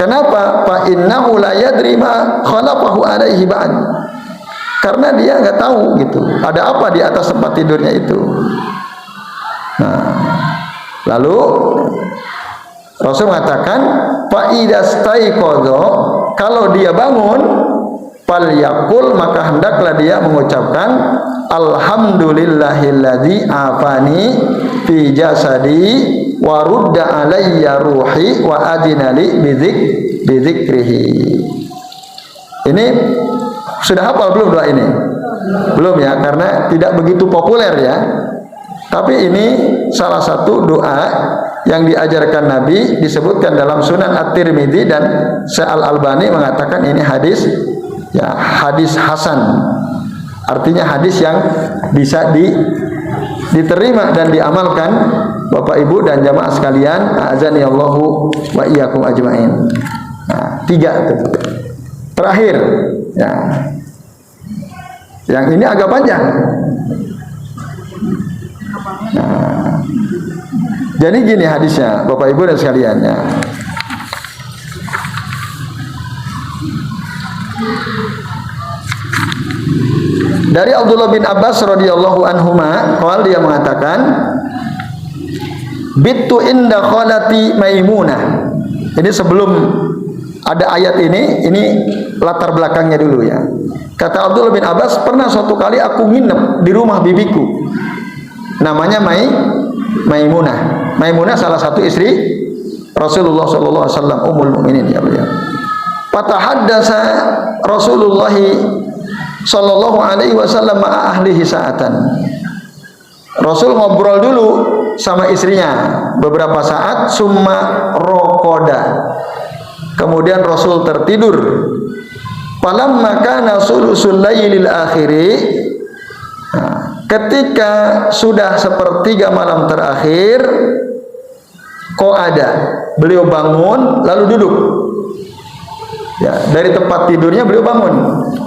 Kenapa? Fa innahu la yadri ma khalafahu alaihi ba'd. Karena dia nggak tahu gitu, ada apa di atas tempat tidurnya itu. Nah, lalu Rasul mengatakan, fa idastaiqadha, kalau dia bangun, falyaqul, maka hendaklah dia mengucapkan alhamdulillahilladzi afani fi jasadi wa rudda alayya ruhi wa adinali bizikrihi. Ini sudah hafal belum doa ini? Belum ya, karena tidak begitu populer ya. Tapi ini salah satu doa yang diajarkan Nabi, disebutkan dalam Sunan At-Tirmidzi, dan Al-Albani mengatakan ini hadis ya, hadis hasan. Artinya hadis yang bisa diterima dan diamalkan Bapak Ibu dan jamaah sekalian, azani Allahu wa iyyakum ajmain. Nah, 3 itu. Terakhir ya. Yang ini agak panjang. Nah, jadi gini hadisnya Bapak Ibu dan sekalian ya. Dari Abdullah bin Abbas radhiyallahu anhuma, qala, dia mengatakan, bittu inda khalati Maimunah. Jadi sebelum ada ayat ini latar belakangnya dulu ya. Kata Abdullah bin Abbas, pernah suatu kali aku nginep di rumah bibiku, namanya Maimunah. Maimunah salah satu istri Rasulullah sallallahu alaihi wasallam, ummul mukminin ya beliau. Fatahaddasa Rasulullah sallallahu alaihi wasallam ma'a ahlihi sa'atan. Rasul ngobrol dulu sama istrinya beberapa saat, summa rokoda. Kemudian Rasul tertidur. Falamma kana sulusul lailil akhiri, ketika sudah 1/3 malam terakhir, qa'ada. Beliau bangun lalu duduk. Ya, dari tempat tidurnya beliau bangun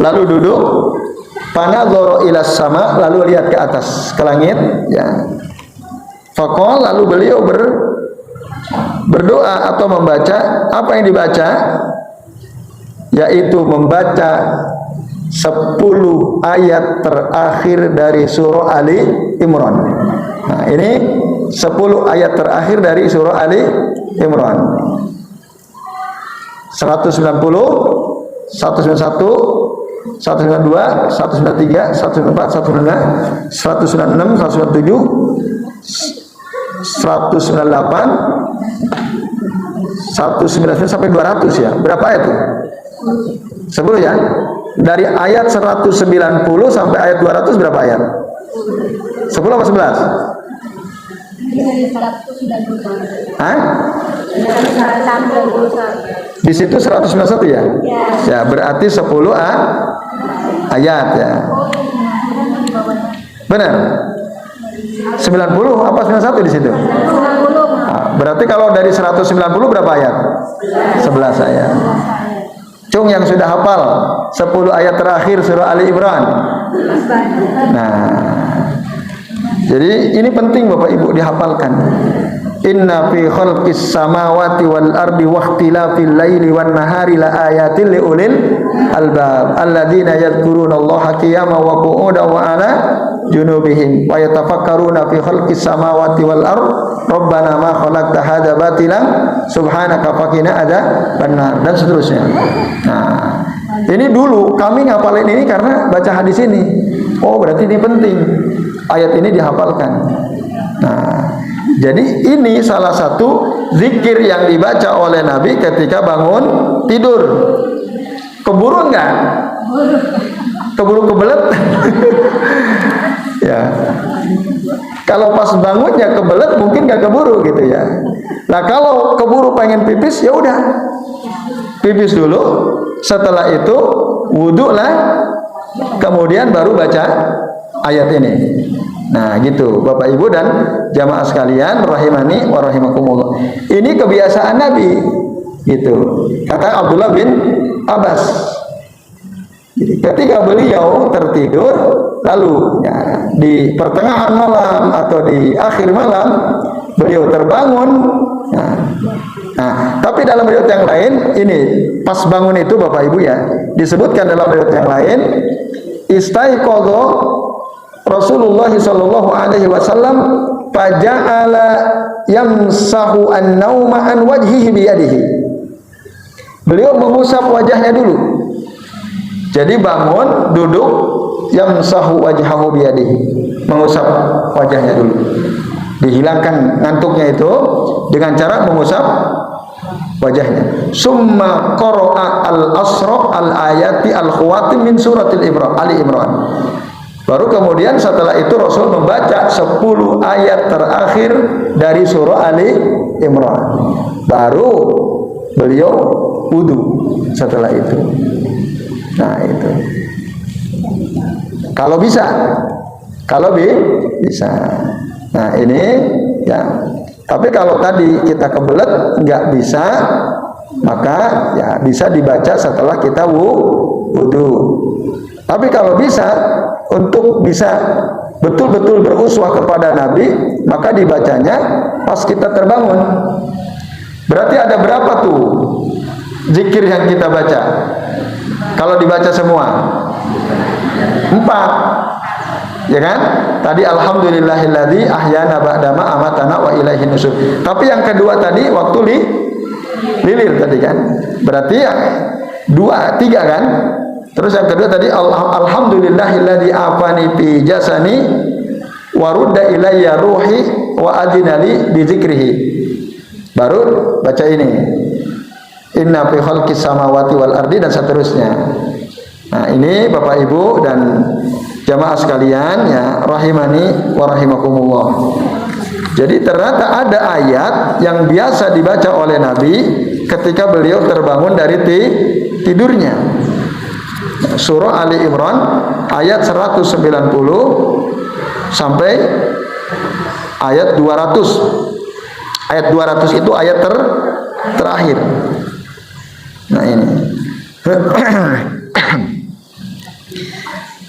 lalu duduk. Fanadzara ila sama, lalu lihat ke atas, ke langit, ya. Faqala, lalu beliau berdoa atau membaca. Apa yang dibaca? Yaitu membaca 10 ayat terakhir dari surah Ali Imran. Nah, ini 10 ayat terakhir dari surah Ali Imran. 190, 191, 192, 193, 194, 195, 196, 197, 198, 199 sampai 200 ya. Berapa ayat itu? 10 ya. Dari ayat 190 sampai ayat 200 berapa ayat? 10 apa 11? Hah? Di situ 191 ya? Ya, berarti 10 ayat ya. Benar? 90 apa 91 di situ? Nah, berarti kalau dari 190 berapa ayat? 11 ayat. Cung yang sudah hafal 10 ayat terakhir surah Ali Imran. Nah, jadi ini penting Bapak Ibu dihafalkan. Inna fi khalqis samawati wal ardi wa ikhtilafil laili wan nahari la ayatin liulil albab alladzina yadhkuruna Allaha qiyaman wa qu'udan wa 'ala junubihim wa yatafakkaruna fi khalqis samawati wal ard rabbana ma khalaqta hadza batilan subhanaka faqina adzabannar, dan seterusnya. Nah, ini dulu kami ngapalin ini karena baca hadis ini. Oh, berarti ini penting. Ayat ini dihafalkan. Nah, jadi ini salah satu zikir yang dibaca oleh Nabi ketika bangun tidur. Keburu enggak? Keburu kebelet? Ya. Kalau pas bangunnya kebelet mungkin enggak keburu gitu ya. Nah, kalau keburu pengen pipis ya udah. Pipis dulu, setelah itu wudhu lah, kemudian baru baca ayat ini. Nah, gitu Bapak Ibu dan jamaah sekalian rahimani wa rahimakumullah. Ini kebiasaan Nabi. Gitu. Kata Abdullah bin Abbas. Ketika beliau tertidur, lalu ya, di pertengahan malam atau di akhir malam beliau terbangun. Nah, tapi dalam riwayat yang lain ini pas bangun itu Bapak Ibu ya, disebutkan dalam riwayat yang lain istaiqadha Rasulullah sallallahu alaihi wasallam faja'ala yamsahu an-nauma an wajhihi biyadihi. Beliau mengusap wajahnya dulu. Jadi bangun, duduk, yamsahu wajhahu biyadihi. Mengusap wajahnya dulu. Dihilangkan ngantuknya itu dengan cara mengusap wajahnya. Summa qara'a al-asra al-ayati al-khawatim min suratil Ali Imran. Baru kemudian setelah itu Rasul membaca 10 ayat terakhir dari surah Ali Imran. Baru beliau wudu setelah itu. Nah, itu. Kalau bisa. Kalau bisa. Nah, ini ya. Tapi kalau tadi kita kebelet nggak bisa, maka ya bisa dibaca setelah kita wudu. Tapi kalau bisa, untuk bisa betul-betul beruswah kepada Nabi, maka dibacanya pas kita terbangun. Berarti ada berapa tuh zikir yang kita baca? Kalau dibaca semua 4, ya kan? Tadi alhamdulillahilladzi ahyana ba'dama amatana wa ilaihin nusur. Tapi yang kedua tadi waktu lilir tadi kan? Berarti ya 2, 3 kan? Terus yang kedua tadi alhamdulillahilladzi afani fi jasani wa rudda ilayya ruhi wa adinali bi dzikrihi. Baru baca ini. Inna fi khalqis samawati wal ardi dan seterusnya. Nah, ini Bapak Ibu dan jamaah sekalian ya rahimani wa rahimakumullah. Jadi ternyata ada ayat yang biasa dibaca oleh Nabi ketika beliau terbangun dari tidurnya. Surah Ali Imran ayat 190 sampai ayat 200. Ayat 200 itu ayat terakhir. Nah ini.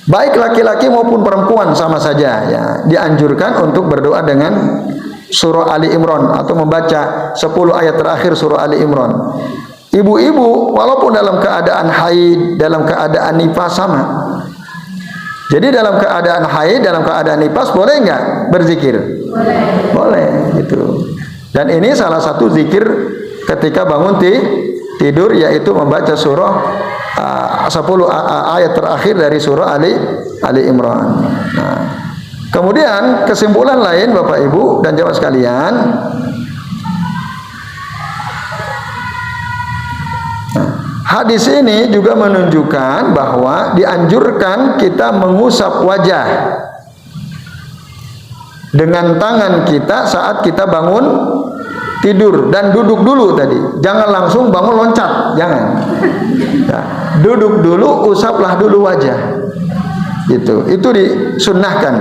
Baik laki-laki maupun perempuan sama saja ya, dianjurkan untuk berdoa dengan surah Ali Imran atau membaca 10 ayat terakhir surah Ali Imran. Ibu-ibu walaupun dalam keadaan haid, dalam keadaan nifas sama. Jadi dalam keadaan haid, dalam keadaan nifas boleh enggak berzikir? Boleh gitu. Dan ini salah satu zikir ketika bangun tidur, yaitu membaca surah 10 ayat terakhir dari surah Ali Imran. Nah, kemudian kesimpulan lain Bapak Ibu dan jemaah sekalian, hadis ini juga menunjukkan bahwa dianjurkan kita mengusap wajah dengan tangan kita saat kita bangun tidur, dan duduk dulu tadi. Jangan langsung bangun loncat, jangan. Nah, duduk dulu, usaplah dulu wajah. Gitu. Itu disunnahkan.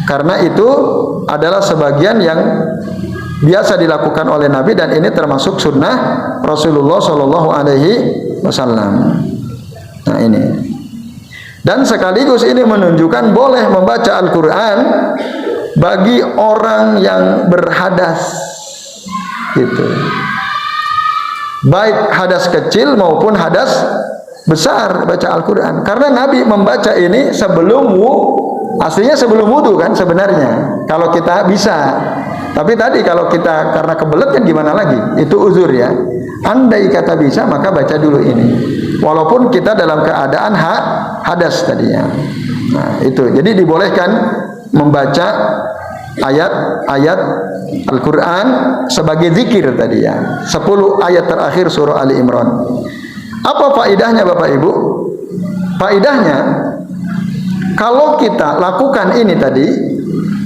Karena itu adalah sebagian yang biasa dilakukan oleh Nabi, dan ini termasuk sunnah Rasulullah Shallallahu Alaihi Wasallam. Nah ini, dan sekaligus ini menunjukkan boleh membaca Al-Quran bagi orang yang berhadas, gitu. Baik hadas kecil maupun hadas besar baca Al-Quran. Karena Nabi membaca ini sebelum aslinya sebelum wudu kan sebenarnya. Kalau kita bisa. Tapi tadi kalau kita karena kebelet kan gimana lagi? Itu uzur ya. Andai kata bisa maka baca dulu ini. Walaupun kita dalam keadaan hadas tadinya. Nah, itu. Jadi dibolehkan membaca ayat-ayat Al-Quran sebagai zikir tadi ya. 10 ayat terakhir surah Ali Imran. Apa faedahnya Bapak Ibu? Faedahnya, kalau kita lakukan ini tadi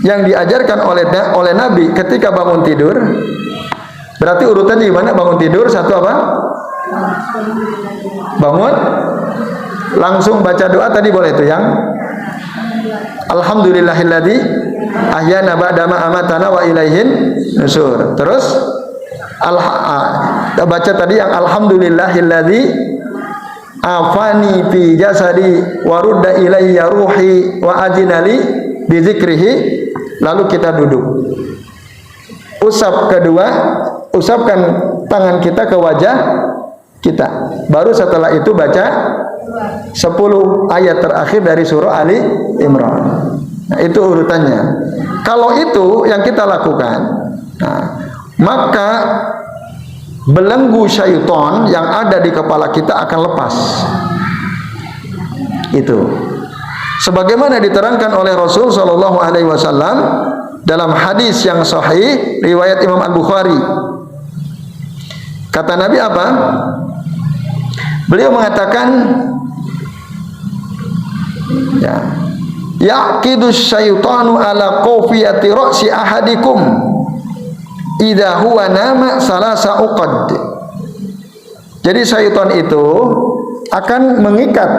yang diajarkan oleh Nabi ketika bangun tidur, berarti urutannya gimana? Bangun tidur satu apa? Bangun, langsung baca doa tadi boleh itu yang Alhamdulillahilladzi ahyana ba'da ma amatana wa ilaihin nusur. Terus baca tadi yang Alhamdulillahilladzi afani fi jasadi wa rudda ilayya ruhi wa adinali bi dzikrihi. Lalu kita duduk. Usap kedua, usapkan tangan kita ke wajah kita. Baru setelah itu baca 10 ayat terakhir dari surah Ali Imran. Nah, itu urutannya. Kalau itu yang kita lakukan, nah, maka belenggu syaitan yang ada di kepala kita akan lepas. Itu. Sebagaimana diterangkan oleh Rasul Shallallahu Alaihi Wasallam dalam hadis yang sahih riwayat Imam Al-Bukhari. Kata Nabi apa? Beliau mengatakan, ya, yaqidus syaitanu ala qafiyati ra'si ahadikum idza huwa nama salasa uqad. Jadi syaitan itu akan mengikat,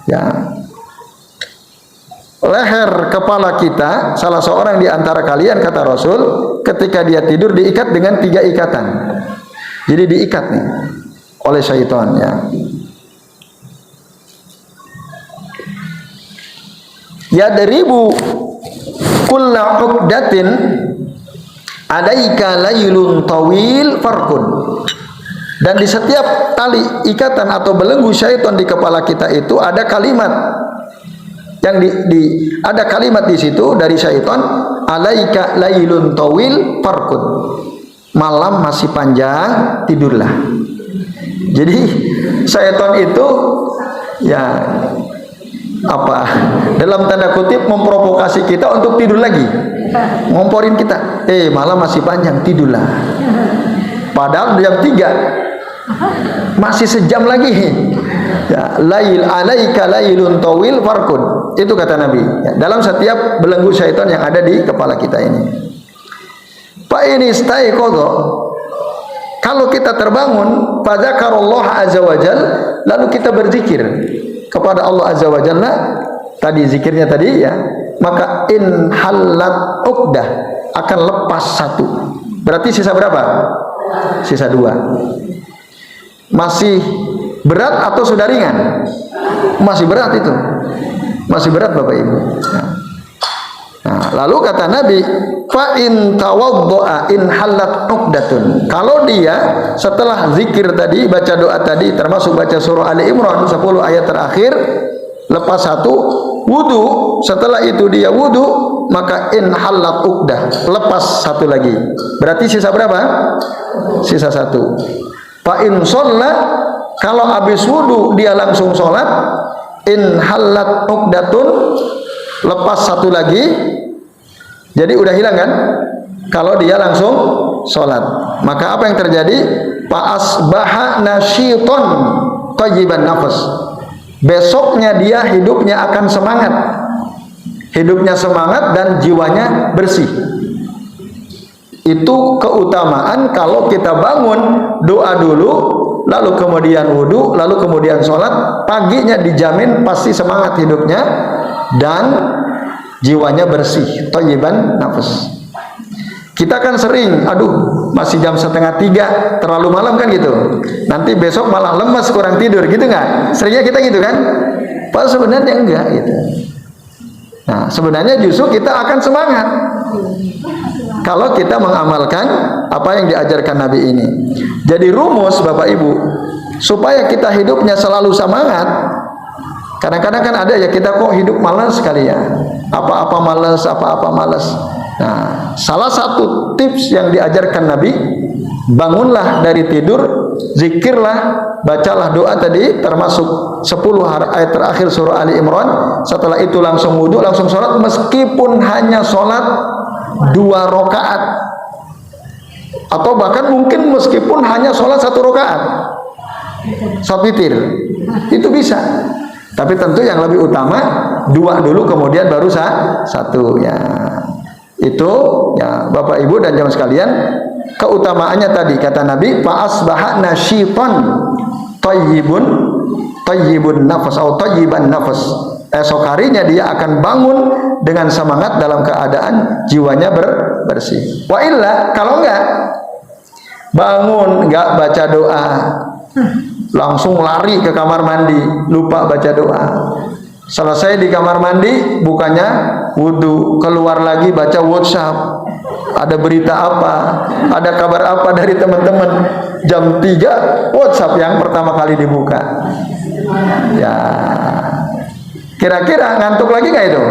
ya, leher kepala kita, salah seorang di antara kalian, kata Rasul, ketika dia tidur diikat dengan 3 ikatan. Jadi diikat nih oleh syaitan, ya. Yadribu kulla uqdatin alaika laylun tawil farqun. Dan di setiap tali ikatan atau belenggu syaitan di kepala kita itu ada kalimat yang ada kalimat di situ dari syaitan, alaika laylun tawil farqun. Malam masih panjang, tidurlah. Jadi syaitan itu ya apa? Dalam tanda kutip memprovokasi kita untuk tidur lagi. Ngomporin kita. Malam masih panjang, tidurlah. Padahal jam 3 masih sejam lagi. Ya, lail alaika lailun tawil farqun. Itu kata Nabi. Ya, dalam setiap belenggu syaitan yang ada di kepala kita ini. Fa ini staiqadha. Kalau kita terbangun, fa dzakarallah azza wajal, lalu kita berzikir kepada Allah azza wajalla, tadi zikirnya tadi ya, maka in halat uqdah, akan lepas satu. Berarti sisa berapa? Sisa 2. Masih berat atau sudah ringan? Masih berat itu. Masih berat Bapak Ibu. Nah, lalu kata Nabi, fa in tawaddo'a in halat uqdatun. Kalau dia setelah zikir tadi, baca doa tadi, termasuk baca surah Ali Imran 10 ayat terakhir, lepas satu wudu, setelah itu dia wudu, maka in halat uqdah, lepas satu lagi. Berarti sisa berapa? Sisa 1. Fa in shalla, kalau habis wudu dia langsung sholat, in halat uqdatun, lepas satu lagi. Jadi udah hilang kan? Kalau dia langsung sholat, maka apa yang terjadi? Fa asbaha nasyiton thayyiban nafas. Besoknya dia hidupnya akan semangat. Hidupnya semangat dan jiwanya bersih. Itu keutamaan kalau kita bangun doa dulu, lalu kemudian wudu, lalu kemudian sholat. Paginya dijamin pasti semangat hidupnya dan jiwanya bersih, thayyiban nafas. Kita kan sering, aduh masih jam 2:30, terlalu malam kan gitu. Nanti besok malah lemas, kurang tidur gitu nggak? Seringnya kita gitu kan? Padahal sebenarnya enggak gitu. Nah sebenarnya justru kita akan semangat kalau kita mengamalkan apa yang diajarkan Nabi ini. Jadi rumus Bapak Ibu, supaya kita hidupnya selalu semangat. Kadang-kadang kan ada ya, kita kok hidup malas sekali ya, apa-apa malas, apa-apa malas. Nah, salah satu tips yang diajarkan Nabi, bangunlah dari tidur, zikirlah, bacalah doa tadi, termasuk 10 ayat terakhir surah Ali Imran. Setelah itu langsung wudu, langsung sholat, meskipun hanya sholat 2 rakaat, atau bahkan mungkin meskipun hanya sholat 1 rakaat, sholat witir, itu bisa. Tapi tentu yang lebih utama 2 dulu, kemudian baru 1 ya. Itu ya Bapak Ibu dan jamaah sekalian, keutamaannya tadi kata Nabi, fa asbaha nasyitan thayyibun nafas atau thayyiban nafas. Esok harinya dia akan bangun dengan semangat dalam keadaan jiwanya bersih. Wa illa, kalau enggak bangun enggak baca doa, langsung lari ke kamar mandi, lupa baca doa. Selesai di kamar mandi, bukannya wudu, keluar lagi baca WhatsApp. Ada berita apa? Ada kabar apa dari teman-teman? Jam 3 WhatsApp yang pertama kali dibuka. Ya. Kira-kira ngantuk lagi nggak itu?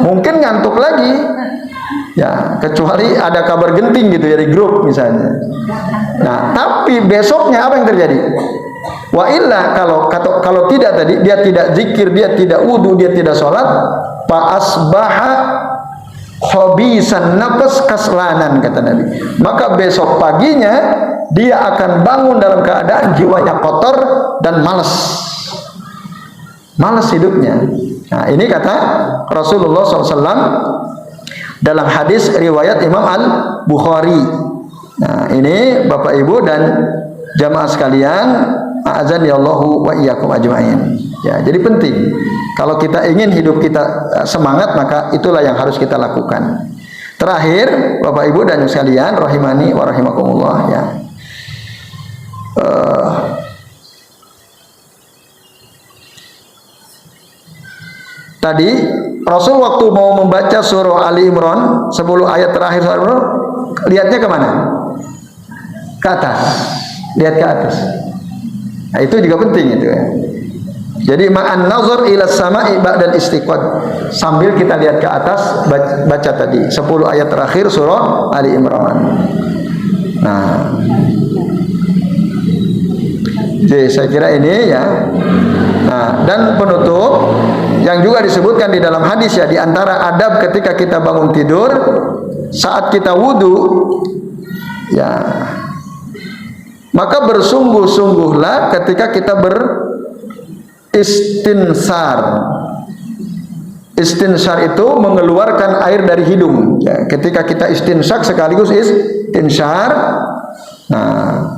Mungkin ngantuk lagi. Ya, kecuali ada kabar genting gitu ya di grup misalnya. Nah, tapi besoknya apa yang terjadi? Wa illa, kalau tidak tadi, dia tidak zikir, dia tidak wudu, dia tidak sholat, fa asbaha khabisan nafas kaslanan, kata Nabi. Maka besok paginya dia akan bangun dalam keadaan jiwanya kotor dan malas hidupnya. Nah, ini kata Rasulullah SAW dalam hadis riwayat Imam Al-Bukhari. Nah, ini Bapak Ibu dan jamaah sekalian, a'azani Allahu wa iyyakum ajmain. Ya, jadi penting kalau kita ingin hidup kita semangat, maka itulah yang harus kita lakukan. Terakhir, Bapak Ibu dan sekalian rahimani wa rahimakumullah ya. Tadi Rasul waktu mau membaca surah Ali Imran 10 ayat terakhir surah Ali Imran, lihatnya kemana? Ke atas. Lihat ke atas. Nah, itu juga penting itu ya. Jadi ma'an nazar ila sama'i ba'dal istiqad, sambil kita lihat ke atas, baca tadi 10 ayat terakhir surah Ali Imran. Nah, jadi saya kira ini ya. Nah, dan penutup yang juga disebutkan di dalam hadis ya, di antara adab ketika kita bangun tidur, saat kita wudu ya, maka bersungguh-sungguhlah ketika kita beristinsar. Istinsar itu mengeluarkan air dari hidung ya, ketika kita istinsak sekaligus istinsar. Nah,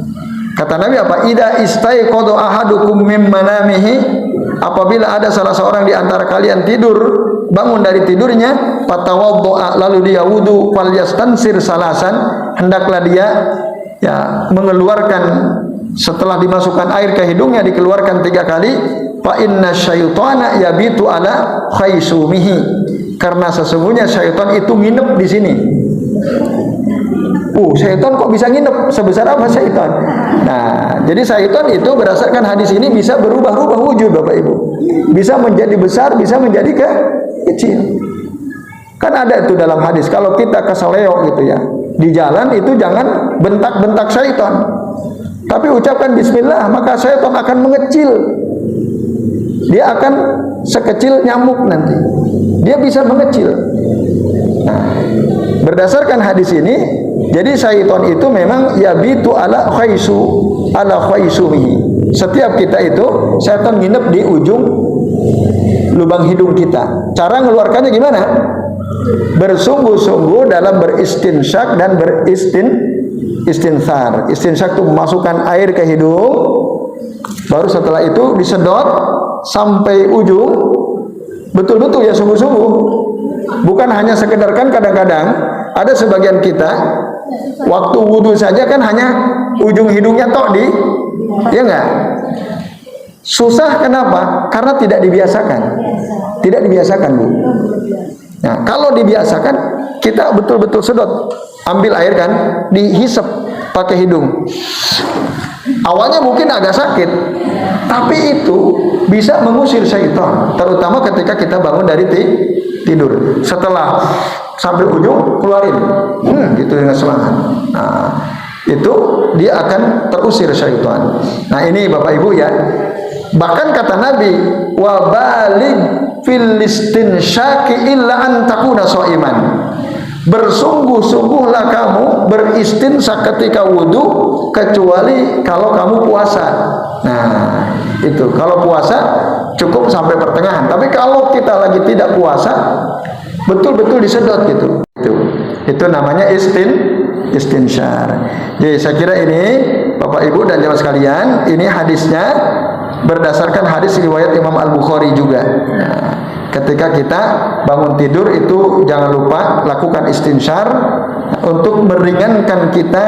kata Nabi apa? Idza istaiqadha ahadukum min manamihi, apabila ada salah seorang di antara kalian tidur bangun dari tidurnya, fatawaddo'a, lalu dia wudu, falyastansir salasan, hendaklah dia ya mengeluarkan, setelah dimasukkan air ke hidungnya dikeluarkan 3 kali, fa inna syaitana yabitu ala khaisumihi, karena sesungguhnya syaitan itu nginep di sini. Syaitan kok bisa nginep? Sebesar apa syaitan? Nah, jadi syaitan itu berdasarkan hadis ini bisa berubah-ubah wujud, Bapak Ibu. Bisa menjadi besar, bisa menjadi kecil. Kan ada itu dalam hadis, kalau kita keseleo gitu ya, di jalan itu jangan bentak-bentak syaitan, tapi ucapkan bismillah, maka syaitan akan mengecil. Dia akan sekecil nyamuk nanti. Dia bisa mengecil. Nah, berdasarkan hadis ini, jadi syaitan itu memang yabitu ala khaisumihi. Setiap kita itu syaitan nginep di ujung lubang hidung kita. Cara mengeluarkannya gimana? Bersungguh-sungguh dalam beristinsyak dan istinsar. Istinsyak itu memasukkan air ke hidung, baru setelah itu disedot sampai ujung, betul-betul ya sungguh-sungguh. Bukan hanya sekedar, kan kadang-kadang ada sebagian kita waktu wudhu saja kan hanya ujung hidungnya tok ya enggak? Susah, kenapa? Karena tidak dibiasakan. Tidak dibiasakan, Bu. Nah, kalau dibiasakan, kita betul-betul sedot, ambil air kan, dihisap pakai hidung. Awalnya mungkin agak sakit, tapi itu bisa mengusir syaitan, terutama ketika kita bangun dari tidur. Setelah sampai ujung keluarin, gitu dengan semangat. Nah, itu dia akan terusir syaitan. Nah, ini Bapak Ibu ya. Bahkan kata Nabi, wa baligh fil istinsyaqi illa an takuna shaiman. Bersungguh-sungguhlah kamu beristinsyak ketika wudu, kecuali kalau kamu puasa. Nah, itu kalau puasa cukup sampai pertengahan. Tapi kalau kita lagi tidak puasa, betul-betul disedot gitu. Itu namanya istinsyar. Jadi saya kira ini Bapak Ibu dan jamaah sekalian, ini hadisnya berdasarkan hadis riwayat Imam Al-Bukhari juga. Nah, ketika kita bangun tidur itu jangan lupa lakukan istinsyar untuk meringankan kita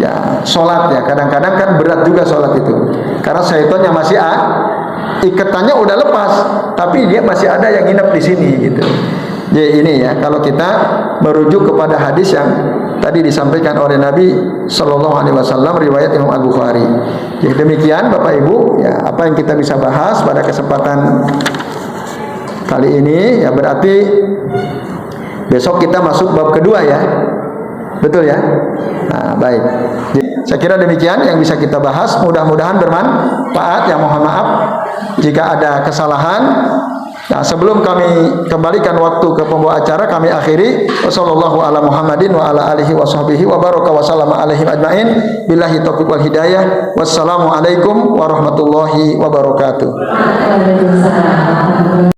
ya sholat ya. Kadang-kadang kan berat juga sholat itu, karena syaitannya masih ikatannya udah lepas, tapi dia masih ada yang nginep di sini gitu. Jadi ini ya, kalau kita merujuk kepada hadis yang tadi disampaikan oleh Nabi Shallallahu Alaihi Wasallam riwayat Imam Al Bukhari. Jadi demikian Bapak Ibu ya, apa yang kita bisa bahas pada kesempatan kali ini ya, berarti besok kita masuk bab kedua ya, betul ya. Nah, baik. Jadi, saya kira demikian yang bisa kita bahas. Mudah-mudahan bermanfaat. Ya, mohon maaf jika ada kesalahan. Nah, sebelum kami kembalikan waktu ke pembawa acara, kami akhiri. Wassallallahu ala Muhammadin wa ala alihi wa sahbihi wa baraka wa sallama alaihim ajma'in. Billahi taufiq wal hidayah. Wassalamualaikum warahmatullahi wabarakatuh.